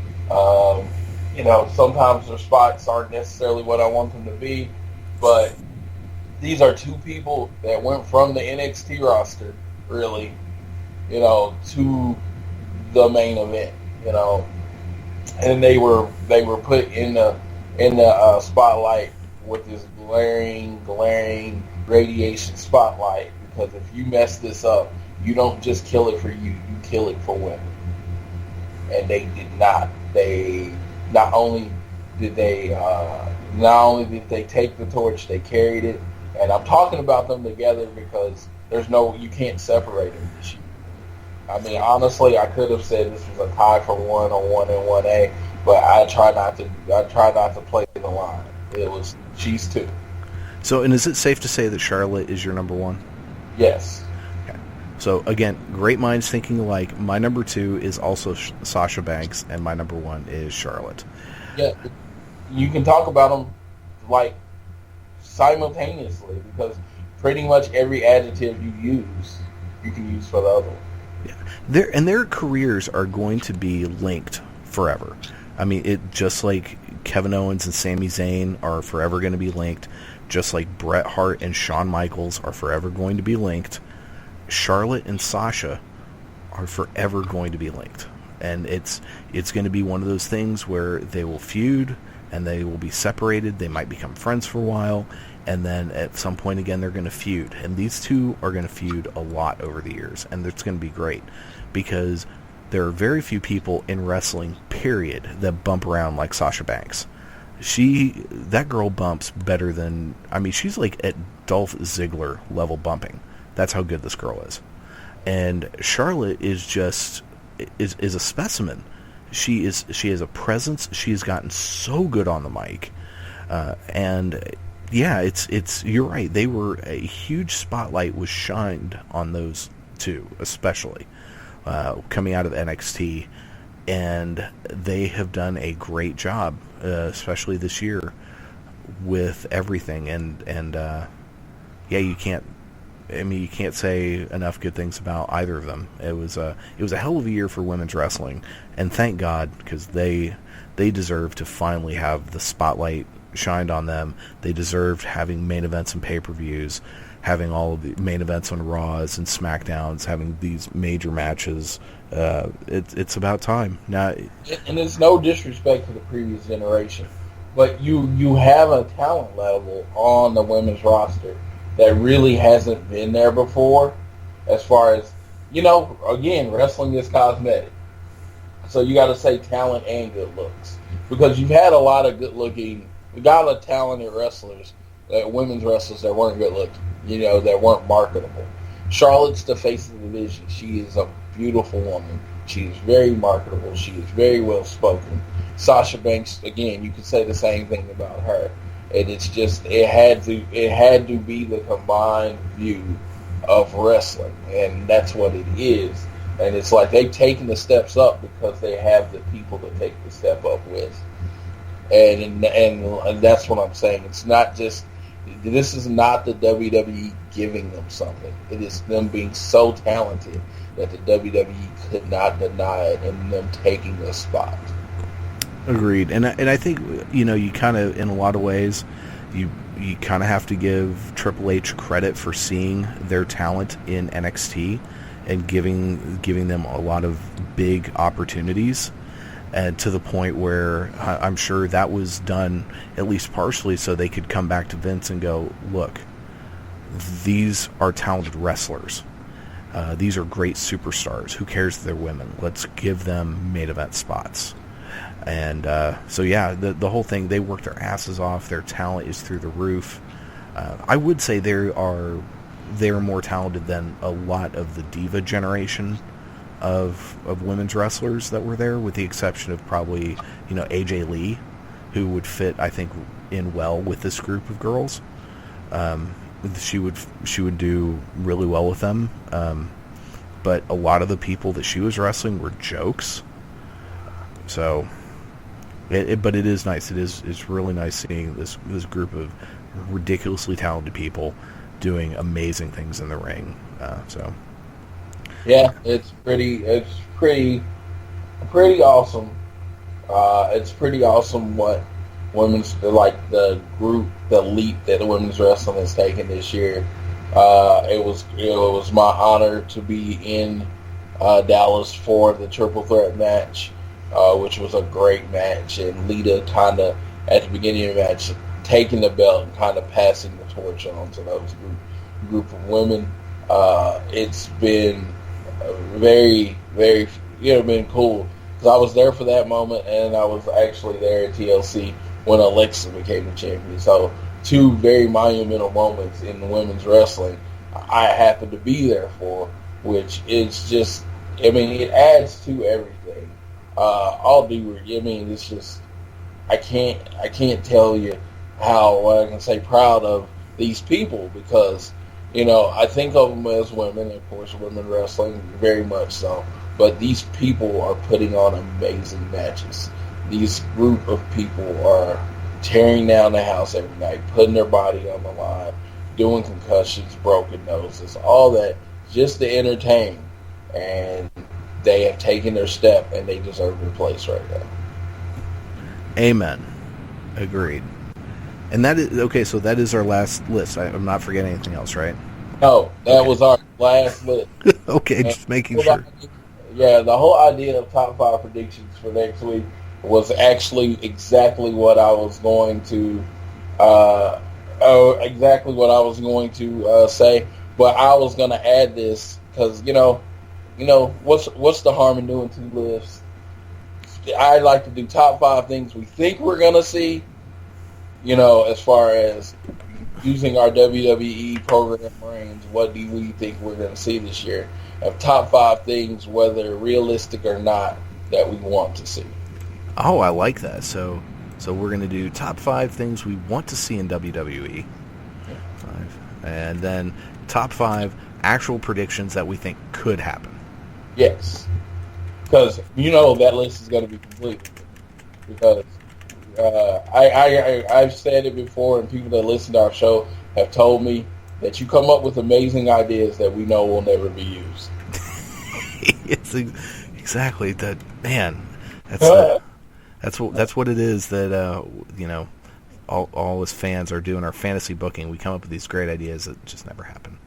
Sometimes their spots aren't necessarily what I want them to be, but these are two people that went from the NXT roster, really, to the main event, and they were put in the spotlight with this glaring radiation spotlight, because if you mess this up, you don't just kill it for you kill it for women. And they did not. Not only did they take the torch, they carried it. And I'm talking about them together because you can't separate them this year. I mean, honestly, I could have said this was a tie for 1 on 1 and 1A, but I try not to play the line. She's 2. So, and is it safe to say that Charlotte is your number 1? Yes. Okay. So again, great minds thinking alike. My number 2 is also Sasha Banks, and my number 1 is Charlotte. Yeah, you can talk about them like simultaneously, because pretty much every adjective you can use for the other one. Yeah, their careers are going to be linked forever. I mean, it just like Kevin Owens and Sami Zayn are forever going to be linked, just like Bret Hart and Shawn Michaels are forever going to be linked. Charlotte and Sasha are forever going to be linked. And it's going to be one of those things where they will feud and they will be separated. They might become friends for a while, and then at some point again they're going to feud. And these two are going to feud a lot over the years, and it's going to be great because there are very few people in wrestling, period, that bump around like Sasha Banks. That girl bumps better than, I mean, she's like at Dolph Ziggler level bumping. That's how good this girl is. And Charlotte is just is a specimen. She has a presence. She has gotten so good on the mic, and yeah, it's you're right. They were a huge spotlight was shined on those two, especially coming out of NXT, and they have done a great job, especially this year with everything. And yeah, you can't say enough good things about either of them. It was a hell of a year for women's wrestling, and thank God, because they deserve to finally have the spotlight shined on them. They deserved having main events and pay-per-views, having all of the main events on Raws and SmackDowns, having these major matches. It's about time now. And it's no disrespect to the previous generation, but you have a talent level on the women's roster that really hasn't been there before, as far as, again, wrestling is cosmetic. So you got to say talent and good looks. Because you've had a lot of good-looking, talented wrestlers, women's wrestlers that weren't good-looking, that weren't marketable. Charlotte's the face of the division. She is a beautiful woman. She is very marketable. She is very well-spoken. Sasha Banks, again, you could say the same thing about her. And it's just it had to be the combined view of wrestling, and that's what it is. And it's like they've taken the steps up because they have the people to take the step up with. And that's what I'm saying. It's not just, this is not the WWE giving them something. It is them being so talented that the WWE could not deny it, and them taking the spot. Agreed. And I think, you kind of, in a lot of ways, you kind of have to give Triple H credit for seeing their talent in NXT and giving them a lot of big opportunities, and to the point where I'm sure that was done at least partially so they could come back to Vince and go, look, these are talented wrestlers. These are great superstars. Who cares if they're women? Let's give them main event spots. And so yeah, the whole thing, they work their asses off. Their talent is through the roof. I would say they're more talented than a lot of the diva generation of women's wrestlers that were there, with the exception of probably AJ Lee, who would fit, I think, in well with this group of girls. She would do really well with them. But a lot of the people that she was wrestling were jokes. So, but it is nice. It's really nice seeing this group of ridiculously talented people doing amazing things in the ring. So, yeah, it's pretty awesome. It's pretty awesome what women's, like the leap that the women's wrestling has taken this year. It was my honor to be in Dallas for the triple threat match. Which was a great match, and Lita kind of, at the beginning of the match, taking the belt and kind of passing the torch on to those group of women. It's been very, very, been cool, because I was there for that moment, and I was actually there at TLC when Alexa became the champion. So, two very monumental moments in the women's wrestling I happened to be there for, which is just, it adds to everything. It's just, I can't tell you what I can say proud of these people, because, I think of them as women, of course, women wrestling, very much so, but these people are putting on amazing matches. These group of people are tearing down the house every night, putting their body on the line, doing concussions, broken noses, all that, just to entertain, and they have taken their step, and they deserve their place right now. Amen. Agreed. And that is okay. So that is our last list. I'm not forgetting anything else, right? No, that was our last list. Okay, just making sure. the whole idea of top 5 predictions for next week was actually exactly what I was going to say. But I was going to add this because what's the harm in doing 2 lists? I like to do top 5 things we think we're going to see. As far as using our WWE program brains, what do we think we're going to see this year? Of top 5 things, whether realistic or not, that we want to see. Oh, I like that. So we're going to do top 5 things we want to see in WWE. 5. And then top 5 actual predictions that we think could happen. Yes. Because that list is going to be complete. Because I've said it before, and people that listen to our show have told me that you come up with amazing ideas that we know will never be used. It's exactly that, man. That's what it is that all us fans are doing our fantasy booking. We come up with these great ideas that just never happen.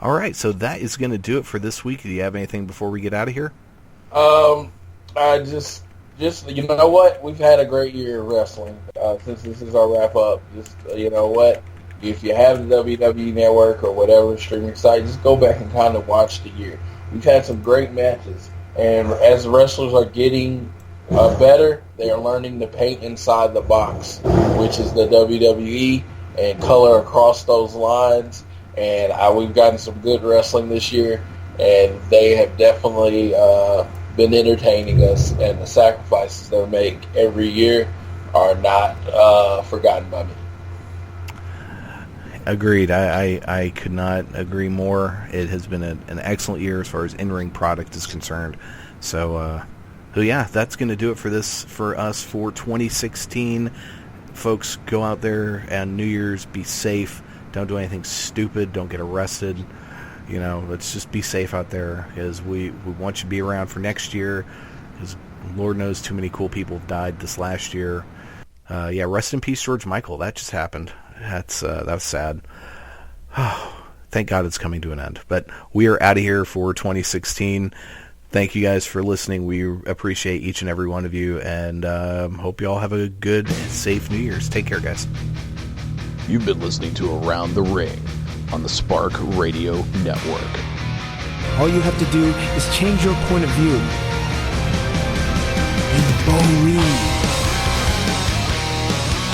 All right, so that is going to do it for this week. Do you have anything before we get out of here? I just you know what? We've had a great year of wrestling. Since this is our wrap up, just you know what? If you have the WWE Network or whatever streaming site, just go back and kind of watch the year. We've had some great matches, and as the wrestlers are getting better, they are learning to paint inside the box, which is the WWE, and color across those lines. And we've gotten some good wrestling this year, and they have definitely been entertaining us, and the sacrifices they make every year are not forgotten by me. Agreed. I could not agree more. It has been an excellent year as far as in-ring product is concerned. So yeah, that's going to do it for us for 2016. Folks, go out there and New Year's, be safe. Don't do anything stupid. Don't get arrested. Let's just be safe out there, because we want you to be around for next year, because Lord knows too many cool people died this last year. Yeah, rest in peace, George Michael. That just happened. That was sad. Thank God it's coming to an end. But we are out of here for 2016. Thank you guys for listening. We appreciate each and every one of you, and hope you all have a good, safe New Year's. Take care, guys. You've been listening to Around the Ring on the Spark Radio Network. All you have to do is change your point of view. And Bo Reed.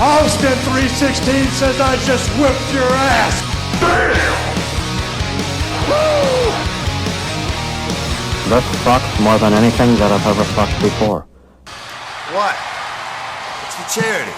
Austin 316 says I just whipped your ass. Damn! That sucks more than anything that I've ever sucked before. What? It's for charity.